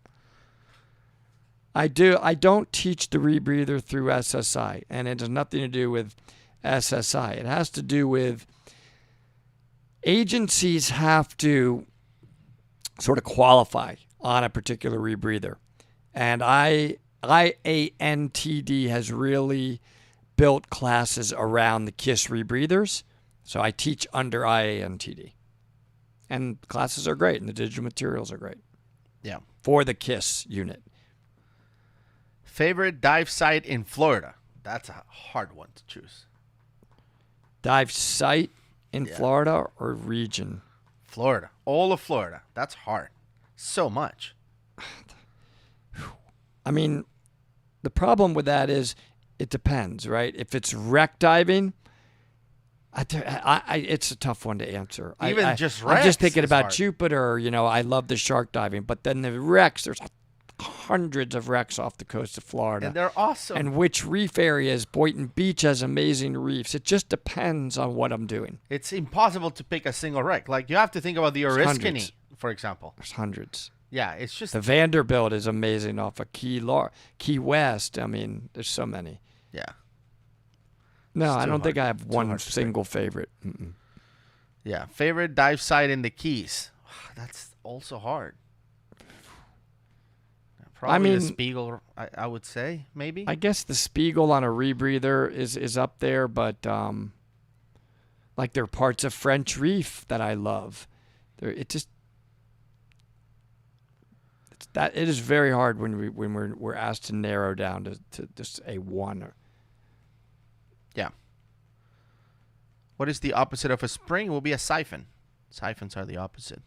I do. I don't teach the rebreather through SSI, and it has nothing to do with SSI. It has to do with agencies have to sort of qualify on a particular rebreather. And IANTD has really built classes around the KISS rebreathers. So I teach under IANTD. And classes are great, and the digital materials are great. Yeah. For the KISS unit. Favorite dive site in Florida? That's a hard one to choose. Dive site in Florida or region? Florida. All of Florida. That's hard. So much. I mean, the problem with that is it depends, right? If it's wreck diving, it's a tough one to answer. Even just wrecks. I'm just thinking about hard. Jupiter. I love the shark diving, but then the wrecks, there's hundreds of wrecks off the coast of Florida. And they're awesome. And which reef areas? Boynton Beach has amazing reefs. It just depends on what I'm doing. It's impossible to pick a single wreck. Like, you have to think about the Oriskany, for example. There's hundreds. Yeah, it's just... The Vanderbilt is amazing off of Key West. I mean, there's so many. Yeah. No, It's I too don't think hard. I have Too one hard to pick. single favorite. Mm-mm. Yeah. Favorite dive site in the Keys? That's also hard. Probably the Spiegel, I would say, maybe. I guess the Spiegel on a rebreather is up there, but like there are parts of French Reef that I love. It is very hard when we're asked to narrow down to just a one. Yeah. What is the opposite of a spring? It will be a siphon. Siphons are the opposite.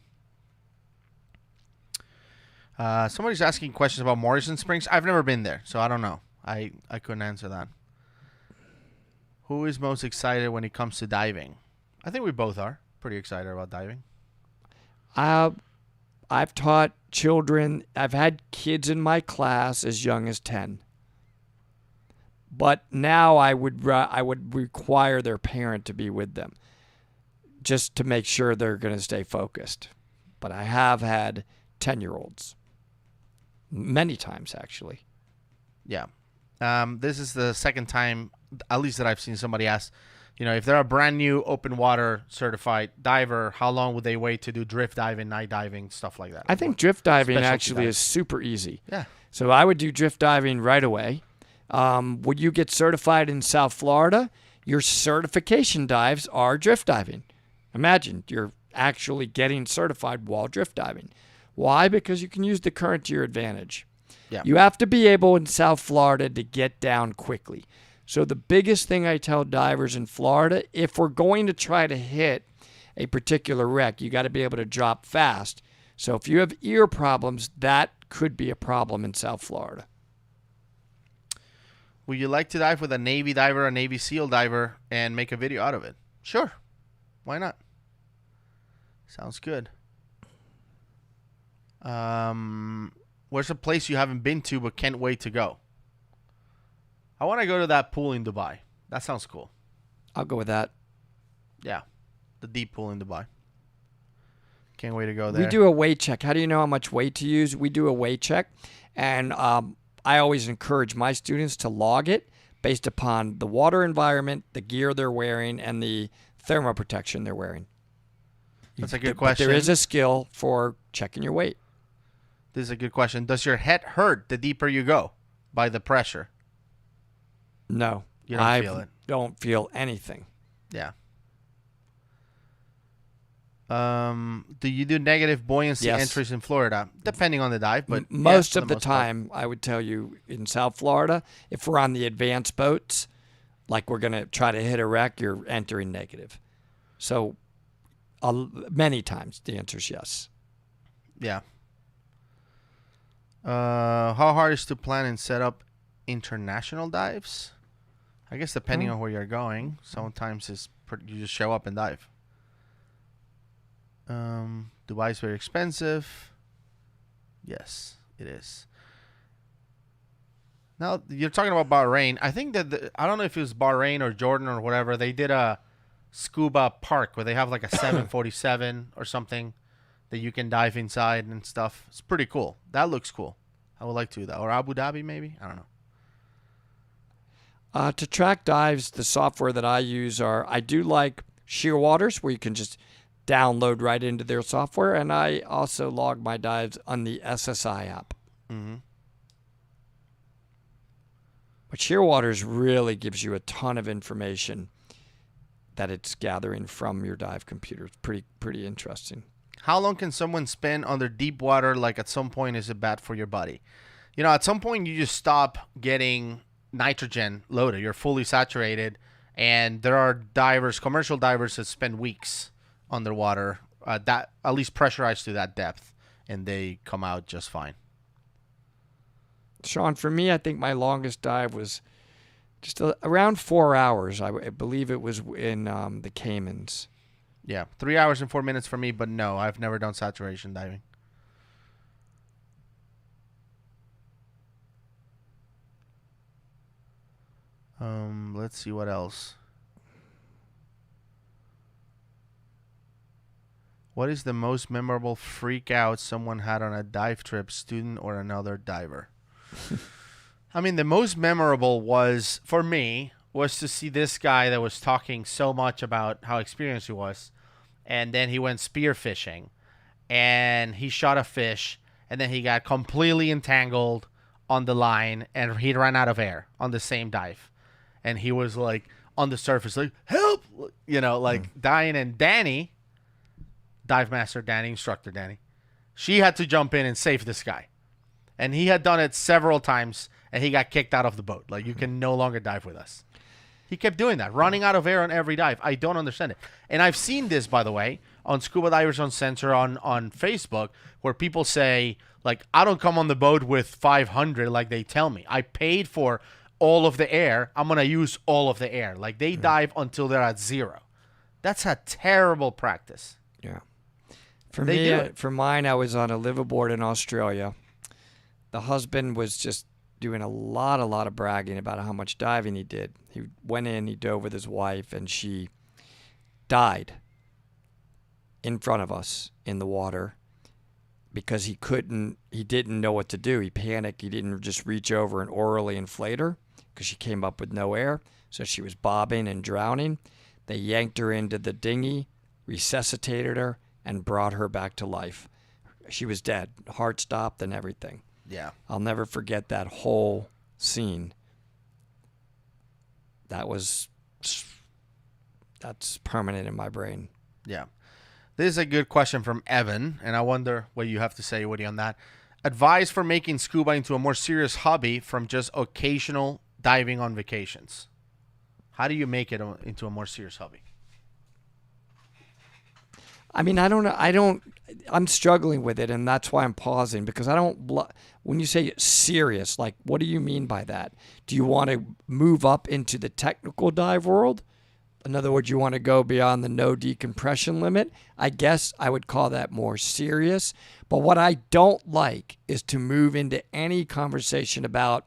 Somebody's asking questions about Morrison Springs. I've never been there, so I don't know. I couldn't answer that. Who is most excited when it comes to diving? I think we both are pretty excited about diving. I've taught children. I've had kids in my class as young as 10. But now I would require their parent to be with them just to make sure they're going to stay focused. But I have had 10-year-olds. Many times, actually. Yeah. This is the second time, at least that I've seen somebody ask, if they're a brand new open water certified diver, how long would they wait to do drift diving, night diving, stuff like that? I think drift diving Specialty actually diving. is super easy. Yeah. So I would do drift diving right away. Would you get certified in South Florida? Your certification dives are drift diving. Imagine you're actually getting certified while drift diving. Why? Because you can use the current to your advantage. Yeah. You have to be able in South Florida to get down quickly. So the biggest thing I tell divers in Florida, if we're going to try to hit a particular wreck, you got to be able to drop fast. So if you have ear problems, that could be a problem in South Florida. Would you like to dive with a Navy diver, a Navy SEAL diver, and make a video out of it? Sure. Why not? Sounds good. Where's a place you haven't been to but can't wait to go? I want to go to that pool in Dubai. That sounds cool. I'll go with that. Yeah. The deep pool in Dubai. Can't wait to go there. We do a weight check. How do you know how much weight to use? We do a weight check. And I always encourage my students to log it based upon the water environment, the gear they're wearing, and the thermal protection they're wearing. That's a good But question. there is a skill for checking your weight. This is a good question. Does your head hurt the deeper you go by the pressure? No. You don't feel it. Don't feel anything. Yeah. Do you do negative buoyancy entries in Florida? Depending on the dive, but most of the time, I would tell you in South Florida, if we're on the advanced boats, like we're going to try to hit a wreck, you're entering negative. So many times the answer is yes. Yeah. How hard is to plan and set up international dives? I guess depending on where you're going. Sometimes you just show up and dive. Dubai is very expensive. Yes, it is. Now, you're talking about Bahrain. I think that, I don't know if it was Bahrain or Jordan or whatever, they did a scuba park where they have like a 747 or something that you can dive inside and stuff. It's pretty cool. That looks cool. I would like to do that. Or Abu Dhabi, maybe? I don't know. To track dives, the software that I use I do like Shearwaters, where you can just download right into their software, and I also log my dives on the SSI app. Mm-hmm. But Shearwaters really gives you a ton of information that it's gathering from your dive computer. It's pretty interesting. How long can someone spend under deep water? Like at some point, is it bad for your body? At some point, you just stop getting nitrogen loaded. You're fully saturated, and there are divers, commercial divers, that spend weeks underwater, that at least pressurized to that depth, and they come out just fine. Sean, for me, I think my longest dive was just around 4 hours. I believe it was in the Caymans. Yeah, 3 hours and 4 minutes for me, but no, I've never done saturation diving. Let's see what else. What is the most memorable freak out someone had on a dive trip, student or another diver? I mean, the most memorable was, for me, was to see this guy that was talking so much about how experienced he was. And then he went spearfishing. And he shot a fish. And then he got completely entangled on the line. And he ran out of air on the same dive. And he was like on the surface, like, help! Dying. And Danny, dive master Danny, instructor Danny, she had to jump in and save this guy. And he had done it several times, and he got kicked out of the boat. Like, you can no longer dive with us. He kept doing that, running out of air on every dive. I don't understand it. And I've seen this, by the way, on Scuba Divers Uncensored on Facebook, where people say, like, I don't come on the boat with 500 like they tell me. I paid for all of the air. I'm going to use all of the air. Like, they dive until they're at zero. That's a terrible practice. Yeah. For mine, I was on a liveaboard in Australia. The husband was just doing a lot of bragging about how much diving he did. He went in, he dove with his wife, and she died in front of us in the water because he didn't know what to do. He panicked. He didn't just reach over and orally inflate her because she came up with no air. So she was bobbing and drowning. They yanked her into the dinghy, resuscitated her, and brought her back to life. She was dead, heart stopped and everything. Yeah. I'll never forget that whole scene. That's permanent in my brain. Yeah. This is a good question from Evan, and I wonder what you have to say, Woody, on that. Advice for making scuba into a more serious hobby from just occasional diving on vacations. How do you make it into a more serious hobby? I mean, I don't know. I'm struggling with it, and that's why I'm pausing, because when you say serious, like, what do you mean by that? Do you want to move up into the technical dive world? In other words, you want to go beyond the no decompression limit? I guess I would call that more serious. But what I don't like is to move into any conversation about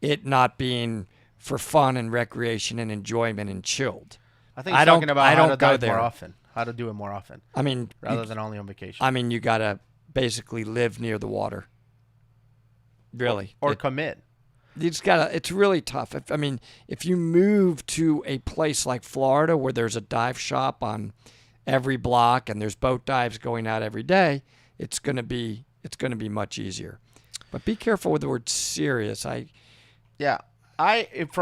it not being for fun and recreation and enjoyment and chilled. I think he's talking about how to dive more often. How to do it more often. I mean, rather than only on vacation. I mean, you got to basically live near the water. Really. Or commit. You just gotta. It's really tough. If you move to a place like Florida where there's a dive shop on every block and there's boat dives going out every day, it's going to be much easier. But be careful with the word serious. From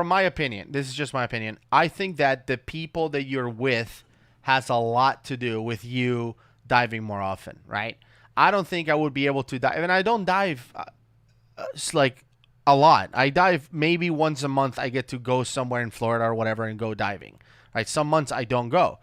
my opinion, this is just my opinion, I think that the people that you're with has a lot to do with you diving more often, right? I don't think I would be able to dive, and I don't dive like a lot. I dive maybe once a month. I get to go somewhere in Florida or whatever and go diving, right? Some months I don't go.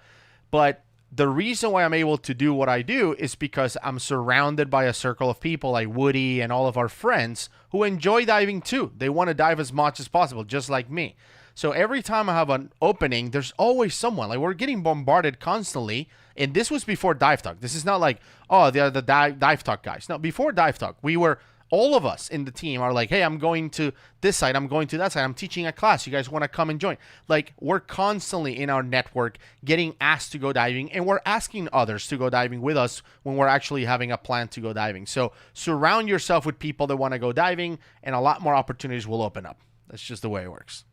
But the reason why I'm able to do what I do is because I'm surrounded by a circle of people like Woody and all of our friends who enjoy diving too. They want to dive as much as possible, just like me. So every time I have an opening, there's always someone. Like, we're getting bombarded constantly. And this was before Dive Talk. This is not like, oh, they're the Dive Talk guys. No, before Dive Talk, all of us in the team are like, hey, I'm going to this side, I'm going to that side, I'm teaching a class, you guys want to come and join? Like, we're constantly in our network getting asked to go diving, and we're asking others to go diving with us when we're actually having a plan to go diving. So surround yourself with people that want to go diving, and a lot more opportunities will open up. That's just the way it works.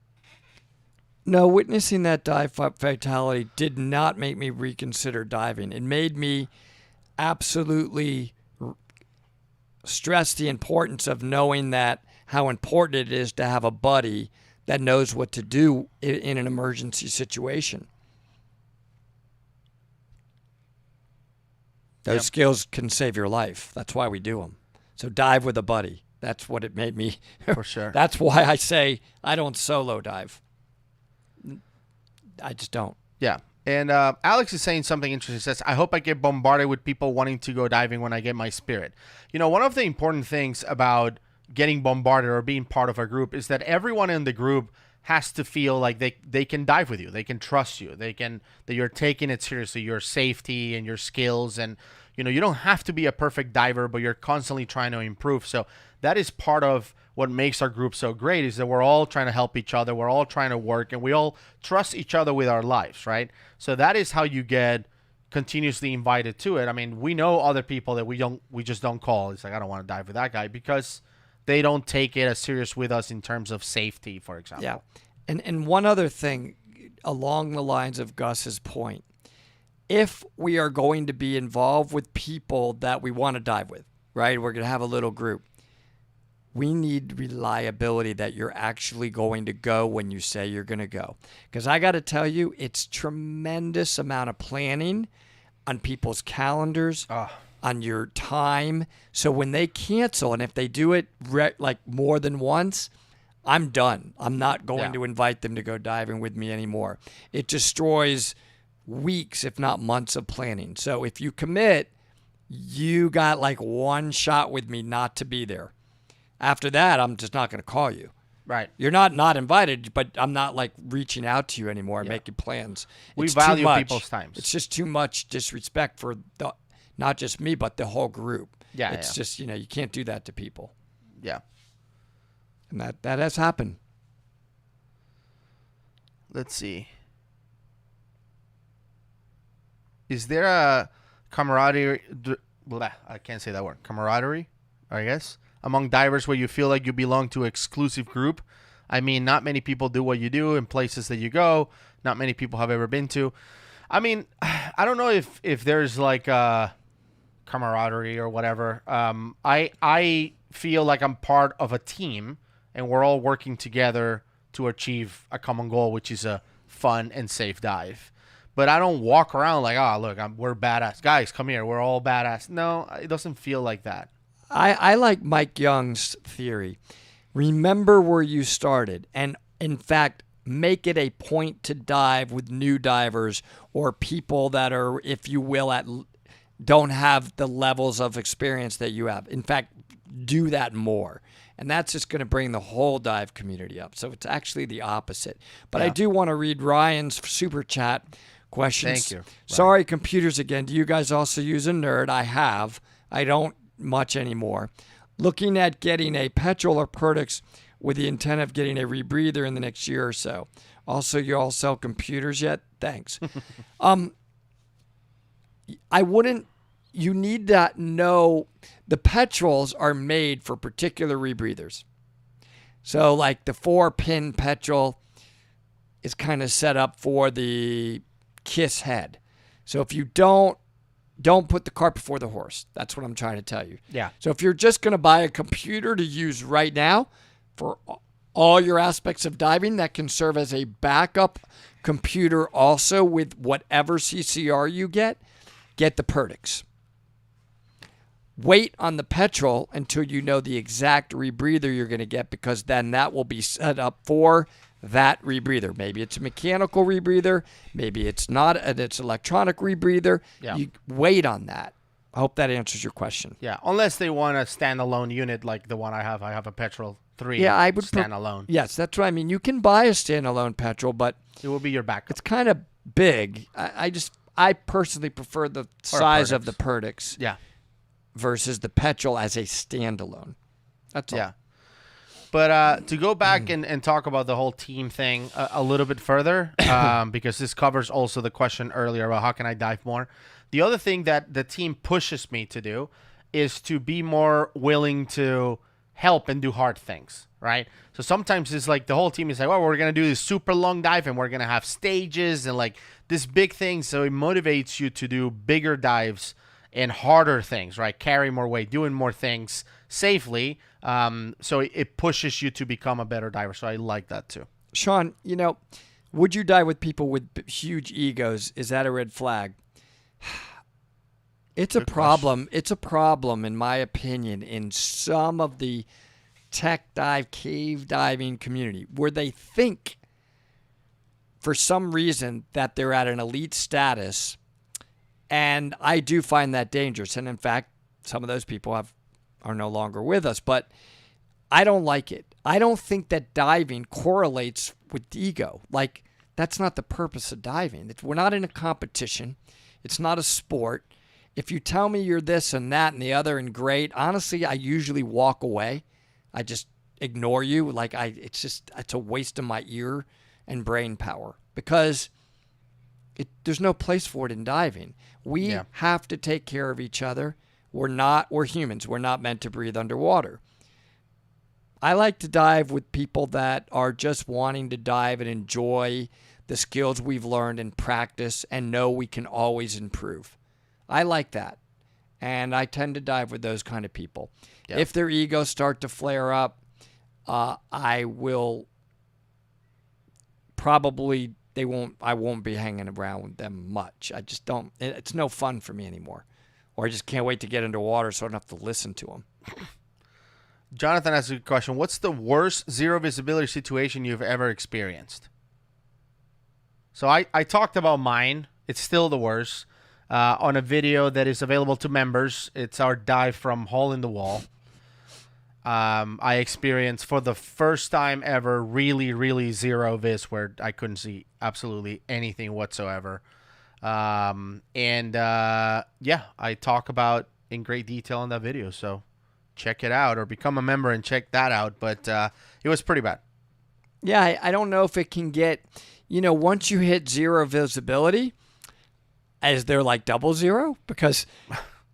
No, witnessing that dive fatality did not make me reconsider diving. It made me absolutely stress the importance of knowing how important it is to have a buddy that knows what to do in an emergency situation. Those skills can save your life. That's why we do them. So dive with a buddy. That's what it made me. For sure. That's why I say I don't solo dive. I just don't. Yeah. And Alex is saying something interesting. He says, I hope I get bombarded with people wanting to go diving when I get my spirit. You know, one of the important things about getting bombarded or being part of a group is that everyone in the group has to feel like they can dive with you. They can trust you. That you're taking it seriously, your safety and your skills. And, you know, you don't have to be a perfect diver, but you're constantly trying to improve. So that is part of what makes our group so great, is that we're all trying to help each other. We're all trying to work, and we all trust each other with our lives, right? So that is how you get continuously invited to it. I mean, we know other people that we just don't call. It's like, I don't want to dive with that guy, because they don't take it as serious with us in terms of safety, for example. Yeah. And one other thing along the lines of Gus's point, if we are going to be involved with people that we want to dive with, right? We're going to have a little group. We need reliability that you're actually going to go when you say you're going to go. Because I got to tell you, it's tremendous amount of planning on people's calendars, on your time. So when they cancel, and if they do it like more than once, I'm done. I'm not going to invite them to go diving with me anymore. It destroys weeks, if not months of planning. So if you commit, you got like one shot with me not to be there. After that, I'm just not going to call you. Right. You're not invited, but I'm not like reaching out to you anymore and making plans. We value people's times. It's just too much disrespect for not just me, but the whole group. Yeah. It's just, you can't do that to people. Yeah. And that has happened. Let's see. Is there a camaraderie? I can't say that word. Camaraderie, I guess, among divers where you feel like you belong to an exclusive group? I mean, not many people do what you do in places that you go. Not many people have ever been to. I mean, I don't know if there's like a camaraderie or whatever. I feel like I'm part of a team, and we're all working together to achieve a common goal, which is a fun and safe dive. But I don't walk around like, look, we're badass. Guys, come here. We're all badass. No, it doesn't feel like that. I like Mike Young's theory. Remember where you started. And, in fact, make it a point to dive with new divers or people that are, if you will, don't have the levels of experience that you have. In fact, do that more. And that's just going to bring the whole dive community up. So it's actually the opposite. But I do want to read Ryan's super chat questions. Thank you. Sorry, computers again. Do you guys also use a nerd? I have. I don't much anymore. Looking at getting a petrol or Perdix with the intent of getting a rebreather in the next year or so. Also, you all sell computers yet? Thanks. You need to know the petrols are made for particular rebreathers. So like the 4-pin petrol is kind of set up for the KISS head. So if you don't put the cart before the horse. That's what I'm trying to tell you. Yeah. So if you're just going to buy a computer to use right now for all your aspects of diving, that can serve as a backup computer also with whatever CCR you get the Perdix. Wait on the petrol until you know the exact rebreather you're going to get, because then that will be set up for that rebreather. Maybe it's a mechanical rebreather. Maybe it's not, and it's electronic rebreather. Yeah. You wait on that. I hope that answers your question. Yeah, unless they want a standalone unit like the one I have. I have a Petrol 3 I would standalone. Yes, that's what I mean. You can buy a standalone petrol, but it will be your backup. It's kind of big. I personally prefer the size of the Perdix versus the petrol as a standalone. That's all. Yeah. But to go back and talk about the whole team thing a little bit further, because this covers also the question earlier about how can I dive more. The other thing that the team pushes me to do is to be more willing to help and do hard things, right? So sometimes it's like the whole team is like, well, we're going to do this super long dive and we're going to have stages and like this big thing. So it motivates you to do bigger dives and harder things, right? Carry more weight, doing more things safely. So it pushes you to become a better diver. So I like that too. Sean, would you dive with people with huge egos? Is that a red flag? It's a problem. It's a problem, in my opinion, in some of the tech dive, cave diving community, where they think for some reason that they're at an elite status. And I do find that dangerous. And in fact, some of those people are no longer with us, but I don't like it. I don't think that diving correlates with ego. Like, that's not the purpose of diving. We're not in a competition. It's not a sport. If you tell me you're this and that and the other and great, honestly, I usually walk away. I just ignore you. It's a waste of my ear and brain power, because there's no place for it in diving. We have to take care of each other. We're humans. We're not meant to breathe underwater. I like to dive with people that are just wanting to dive and enjoy the skills we've learned and practice and know we can always improve. I like that. And I tend to dive with those kind of people. Yep. If their egos start to flare up, I will probably, I won't be hanging around with them much. I just don't, it's no fun for me anymore. Or I just can't wait to get underwater so I don't have to listen to them. Jonathan asks a good question. What's the worst zero visibility situation you've ever experienced? So I talked about mine. It's still the worst. On a video that is available to members. It's our dive from Hole in the Wall. I experienced for the first time ever really, really zero vis, where I couldn't see absolutely anything whatsoever. I talk about in great detail in that video. So check it out or become a member and check that out. But it was pretty bad. Yeah, I don't know if it can get, once you hit zero visibility, is there like double zero? Because,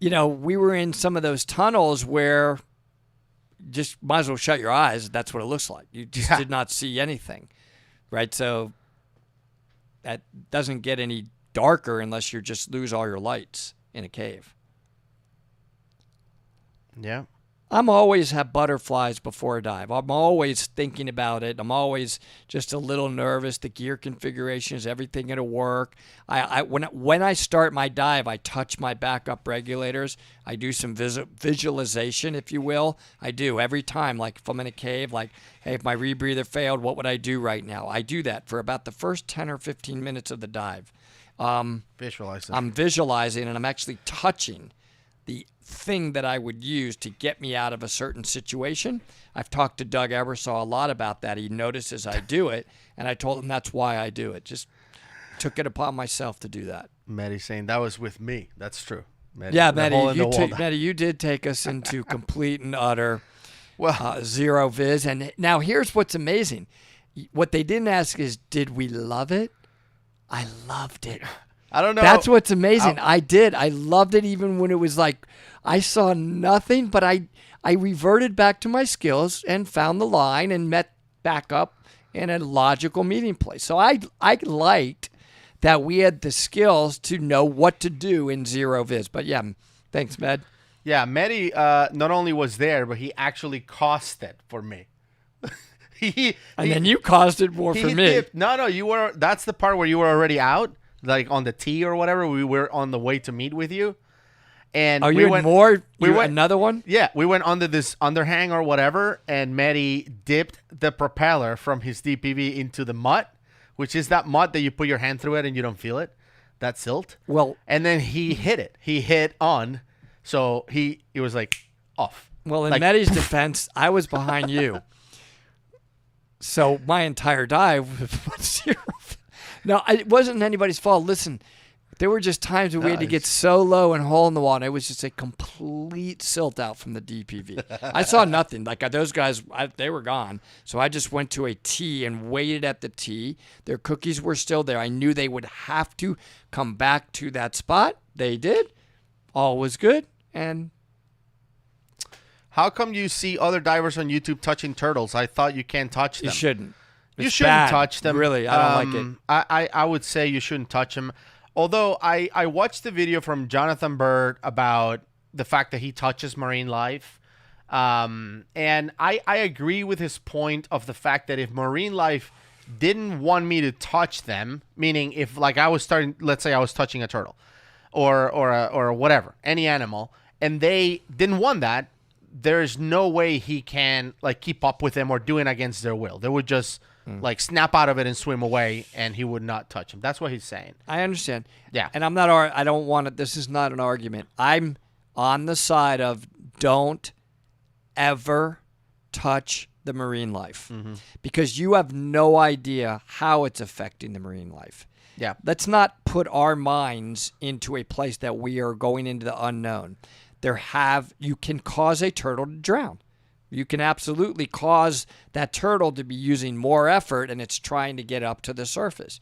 we were in some of those tunnels where just might as well shut your eyes. That's what it looks like. You just did not see anything, right? So that doesn't get any darker unless you just lose all your lights in a cave. Yeah. I'm always have butterflies before a dive. I'm always thinking about it. I'm always just a little nervous. The gear configuration, is everything going to work? When I start my dive, I touch my backup regulators. I do some visualization, if you will. I do every time. Like if I'm in a cave, like, hey, if my rebreather failed, what would I do right now? I do that for about the first 10 or 15 minutes of the dive. Visualizing. I'm visualizing, and I'm actually touching the thing that I would use to get me out of a certain situation. I've talked to Doug Ebersaw a lot about that. He notices I do it, and I told him that's why I do it. Just took it upon myself to do that. Maddie's saying that was with me. That's true. Maddie, you did take us into complete and utter zero viz. And now here's what's amazing. What they didn't ask is, did we love it? I loved it. I don't know. That's what's amazing. I did. I loved it even when it was like I saw nothing, but I reverted back to my skills and found the line and met back up in a logical meeting place. So I liked that we had the skills to know what to do in zero viz. But yeah, thanks, Med. Yeah, Medi not only was there, but he actually cost it for me. Then you caused it more for me. No, you were. That's the part where you were already out, like on the tee or whatever. We were on the way to meet with you. And you went more? We went another one? Yeah, we went under this underhang or whatever, and Medi dipped the propeller from his DPV into the mud, which is that mud that you put your hand through it and you don't feel it. That silt. Well, and then he hit it. He hit on, so it was like off. Well, in like, Medi's defense, I was behind you, so my entire dive was zero. No, it wasn't anybody's fault. Listen. There were just times when we had to get so low and hole in the water. It was just a complete silt out from the DPV. I saw nothing. Like those guys, they were gone. So I just went to a tee and waited at the tee. Their cookies were still there. I knew they would have to come back to that spot. They did. All was good. And how come you see other divers on YouTube touching turtles? I thought you can't touch them. You shouldn't. You shouldn't touch them. Really, I don't like it. I would say you shouldn't touch them. Although I watched the video from Jonathan Bird about the fact that he touches marine life. And I agree with his point of the fact that if marine life didn't want me to touch them, meaning if like I was let's say I was touching a turtle or whatever, any animal, and they didn't want that, there's no way he can like keep up with them or do it against their will. They would just like snap out of it and swim away, and he would not touch him. That's what he's saying. I understand. Yeah. And I'm not. I don't want it. This is not an argument. I'm on the side of don't ever touch the marine life because you have no idea how it's affecting the marine life. Yeah. Let's not put our minds into a place that we are going into the unknown. You can cause a turtle to drown. You can absolutely cause that turtle to be using more effort and it's trying to get up to the surface.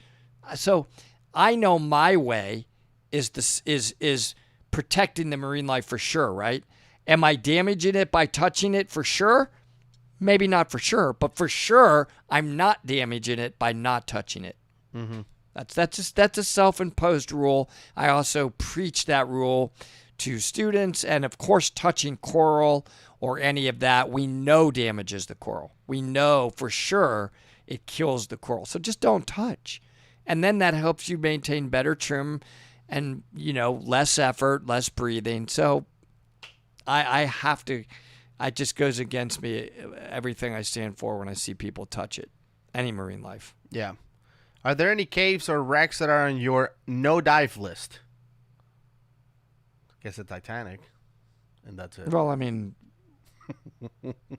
So I know my way is protecting the marine life for sure, right? Am I damaging it by touching it for sure? Maybe not for sure, but for sure I'm not damaging it by not touching it. Mm-hmm. That's a self-imposed rule. I also preach that rule to students, and of course touching coral or any of that, we know damages the coral. We know for sure it kills the coral. So just don't touch. And then that helps you maintain better trim and, less effort, less breathing. So I have to, it just goes against me, everything I stand for when I see people touch it, any marine life. Yeah. Are there any caves or wrecks that are on your no dive list? I guess the Titanic, and that's it. Well, I mean,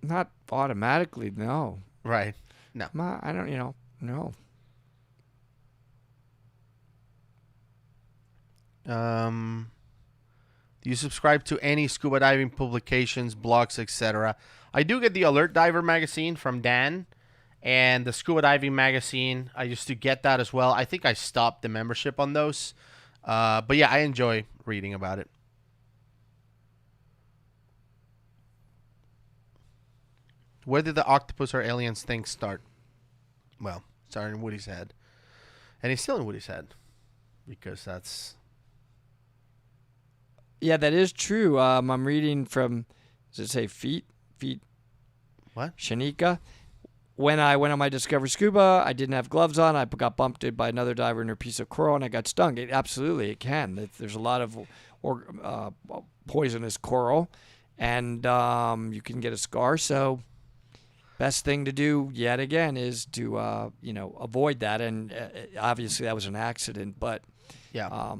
not automatically, no. Right. No. I don't, no. Do you subscribe to any scuba diving publications, blogs, etc.? I do get the Alert Diver magazine from Dan and the Scuba Diving magazine. I used to get that as well. I think I stopped the membership on those. But yeah, I enjoy reading about it. Where did the octopus or aliens thing start? Well, started in Woody's head. And he's still in Woody's head. Because that's... Yeah, that is true. I'm reading from, does it say feet? What? Shanika. When I went on my Discover Scuba, I didn't have gloves on. I got bumped by another diver in her piece of coral, and I got stung. Absolutely, it can. There's a lot of poisonous coral, and you can get a scar. So best thing to do, yet again, is to avoid that. And obviously, that was an accident. But yeah,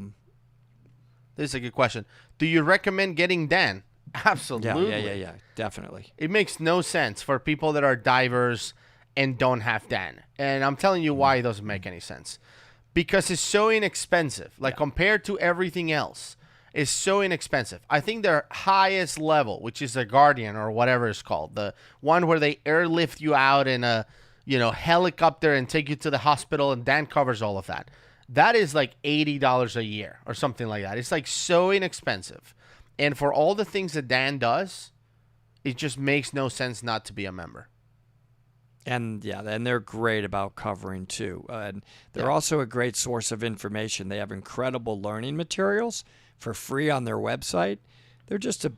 this is a good question. Do you recommend getting Dan? Absolutely. Yeah, definitely. It makes no sense for people that are divers and don't have Dan. And I'm telling you why it doesn't make any sense. Because it's so inexpensive. Like, compared to everything else, it's so inexpensive. I think their highest level, which is the Guardian or whatever it's called, the one where they airlift you out in a helicopter and take you to the hospital, and Dan covers all of that. That is like $80 a year or something like that. It's like so inexpensive. And for all the things that Dan does, it just makes no sense not to be a member. And they're great about covering too. And they're also a great source of information. They have incredible learning materials for free on their website. They're just a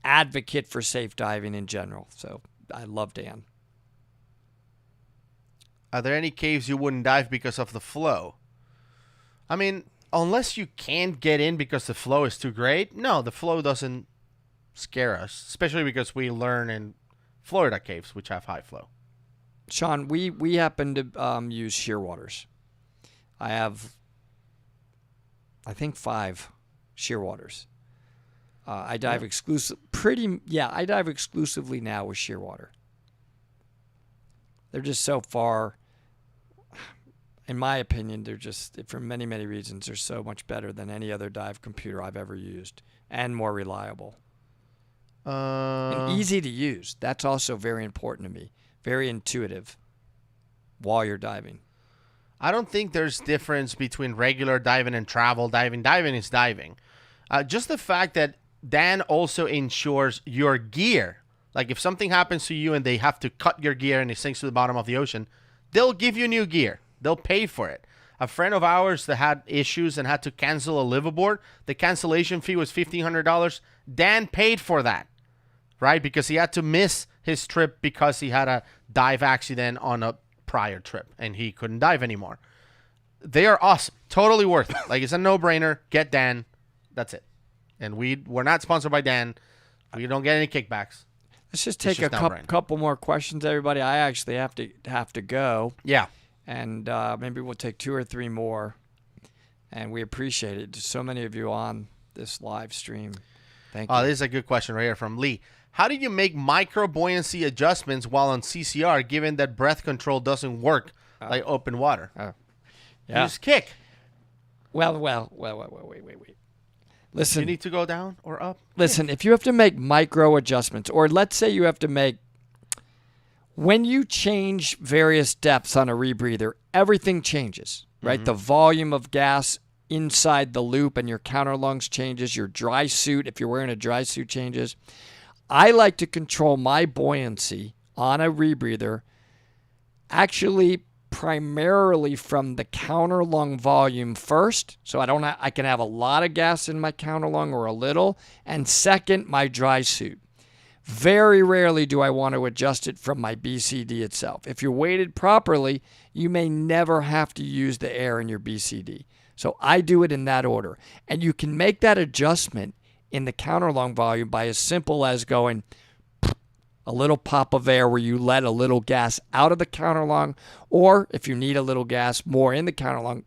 advocate for safe diving in general. So I love Dan. Are there any caves you wouldn't dive because of the flow? I mean, unless you can't get in because the flow is too great, no, the flow doesn't scare us, especially because we learn in Florida caves, which have high flow. Sean, we happen to use shearwaters. I have, I think, 5 shearwaters. I dive I dive exclusively now with shearwater. They're just so far, in my opinion, they're just, for many, many reasons, they're so much better than any other dive computer I've ever used, and more reliable. And easy to use. That's also very important to me. Very intuitive while you're diving. I don't think there's difference between regular diving and travel diving. Diving is diving. Just the fact that Dan also insures your gear. Like if something happens to you and they have to cut your gear and it sinks to the bottom of the ocean, they'll give you new gear. They'll pay for it. A friend of ours that had issues and had to cancel a liveaboard, the cancellation fee was $1,500. Dan paid for that, right? Because he had to miss his trip because he had a dive accident on a prior trip and he couldn't dive anymore. They are awesome. Totally worth it. Like, it's a no-brainer. Get Dan. That's it. And we're not sponsored by Dan. We don't get any kickbacks. Let's just take a couple more questions, everybody. I actually have to go. Yeah. And maybe we'll take 2 or 3 more. And we appreciate it. There's so many of you on this live stream. Thank you. This is a good question right here from Lee. How do you make micro buoyancy adjustments while on CCR, given that breath control doesn't work like open water? Yeah. You just kick. Well, wait. Listen. You need to go down or up? Listen, if you have to make micro adjustments, or let's say you have to make, when you change various depths on a rebreather, everything changes, right? The volume of gas inside the loop and your counter lungs changes. Your dry suit, if you're wearing a dry suit, changes. I like to control my buoyancy on a rebreather actually primarily from the counter lung volume first, so I can have a lot of gas in my counter lung or a little, and second, my dry suit. Very rarely do I want to adjust it from my BCD itself. If you're weighted properly, you may never have to use the air in your BCD. So I do it in that order. And you can make that adjustment in the counter lung volume by as simple as going a little pop of air where you let a little gas out of the counter lung, or if you need a little gas more in the counter lung,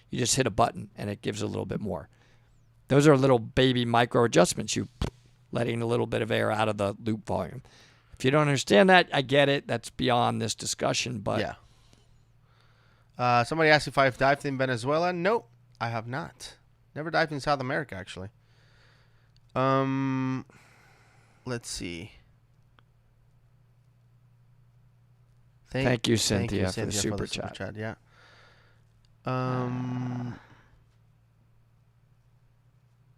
you just hit a button and it gives a little bit more. Those are little baby micro adjustments, you letting a little bit of air out of the loop volume. If you don't understand that, I get it. That's beyond this discussion, but yeah. Somebody asked if I've dived in Venezuela. Nope, I have not. Never dived in South America, actually. Let's see. Thank you, Cynthia, for the super chat. Yeah.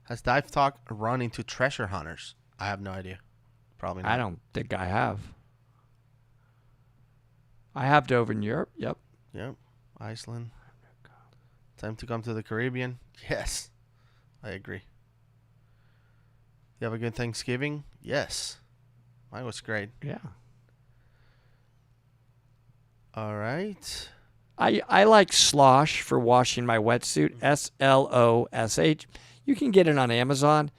Has Dive Talk run into treasure hunters? I have no idea. Probably not. I don't think I have. I have dove in Europe. Yep. Iceland. Time to come to the Caribbean. Yes. I agree. You have a good Thanksgiving? Yes. Mine was great. Yeah. All right. I like Slosh for washing my wetsuit. SLOSH. You can get it on Amazon.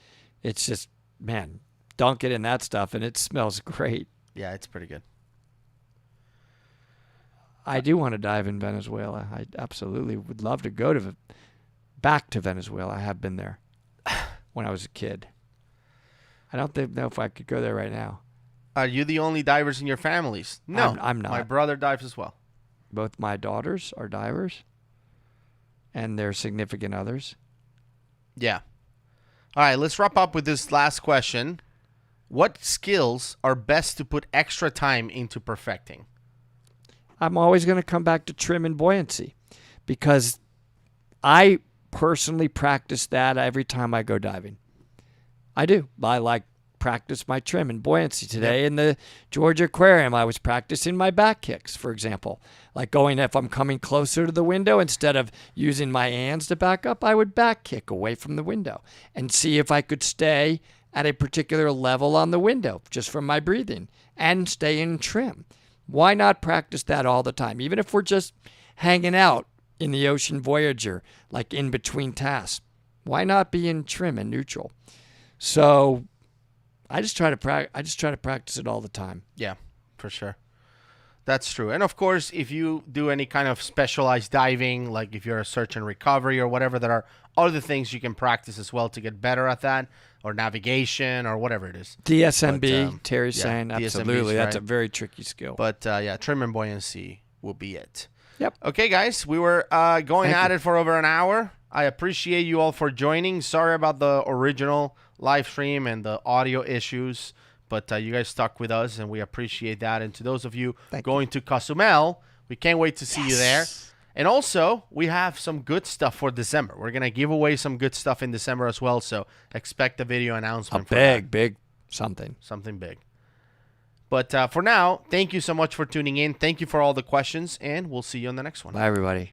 It's just, man, dunk it in that stuff and it smells great. Yeah, it's pretty good. I do want to dive in Venezuela. I absolutely would love to go back to Venezuela. I have been there when I was a kid. I don't know if I could go there right now. Are you the only divers in your families? No, I'm not. My brother dives as well. Both my daughters are divers and their significant others. Yeah. All right, let's wrap up with this last question. What skills are best to put extra time into perfecting? I'm always going to come back to trim and buoyancy because I personally practice that every time I go diving. I do. I like practice my trim and buoyancy. Today in the Georgia Aquarium, I was practicing my back kicks, for example. Like going, if I'm coming closer to the window, instead of using my hands to back up, I would back kick away from the window and see if I could stay at a particular level on the window just from my breathing and stay in trim. Why not practice that all the time? Even if we're just hanging out in the Ocean Voyager, like in between tasks, why not be in trim and neutral? So I just try to practice it all the time. Yeah, for sure. That's true. And of course, if you do any kind of specialized diving, like if you're a search and recovery or whatever, there are other things you can practice as well to get better at that, or navigation or whatever it is. DSMB, but, Terry's saying, absolutely. That's right. a very tricky skill. But yeah, trim and buoyancy will be it. Yep. Okay, guys, we were going at it for over an hour. I appreciate you all for joining. Sorry about the original live stream and the audio issues. But you guys stuck with us, and we appreciate that. And to those of you going to Cozumel, we can't wait to see you there. And also, we have some good stuff for December. We're going to give away some good stuff in December as well, so expect a video announcement. Big something. Something big. But for now, thank you so much for tuning in. Thank you for all the questions, and we'll see you on the next one. Bye, everybody.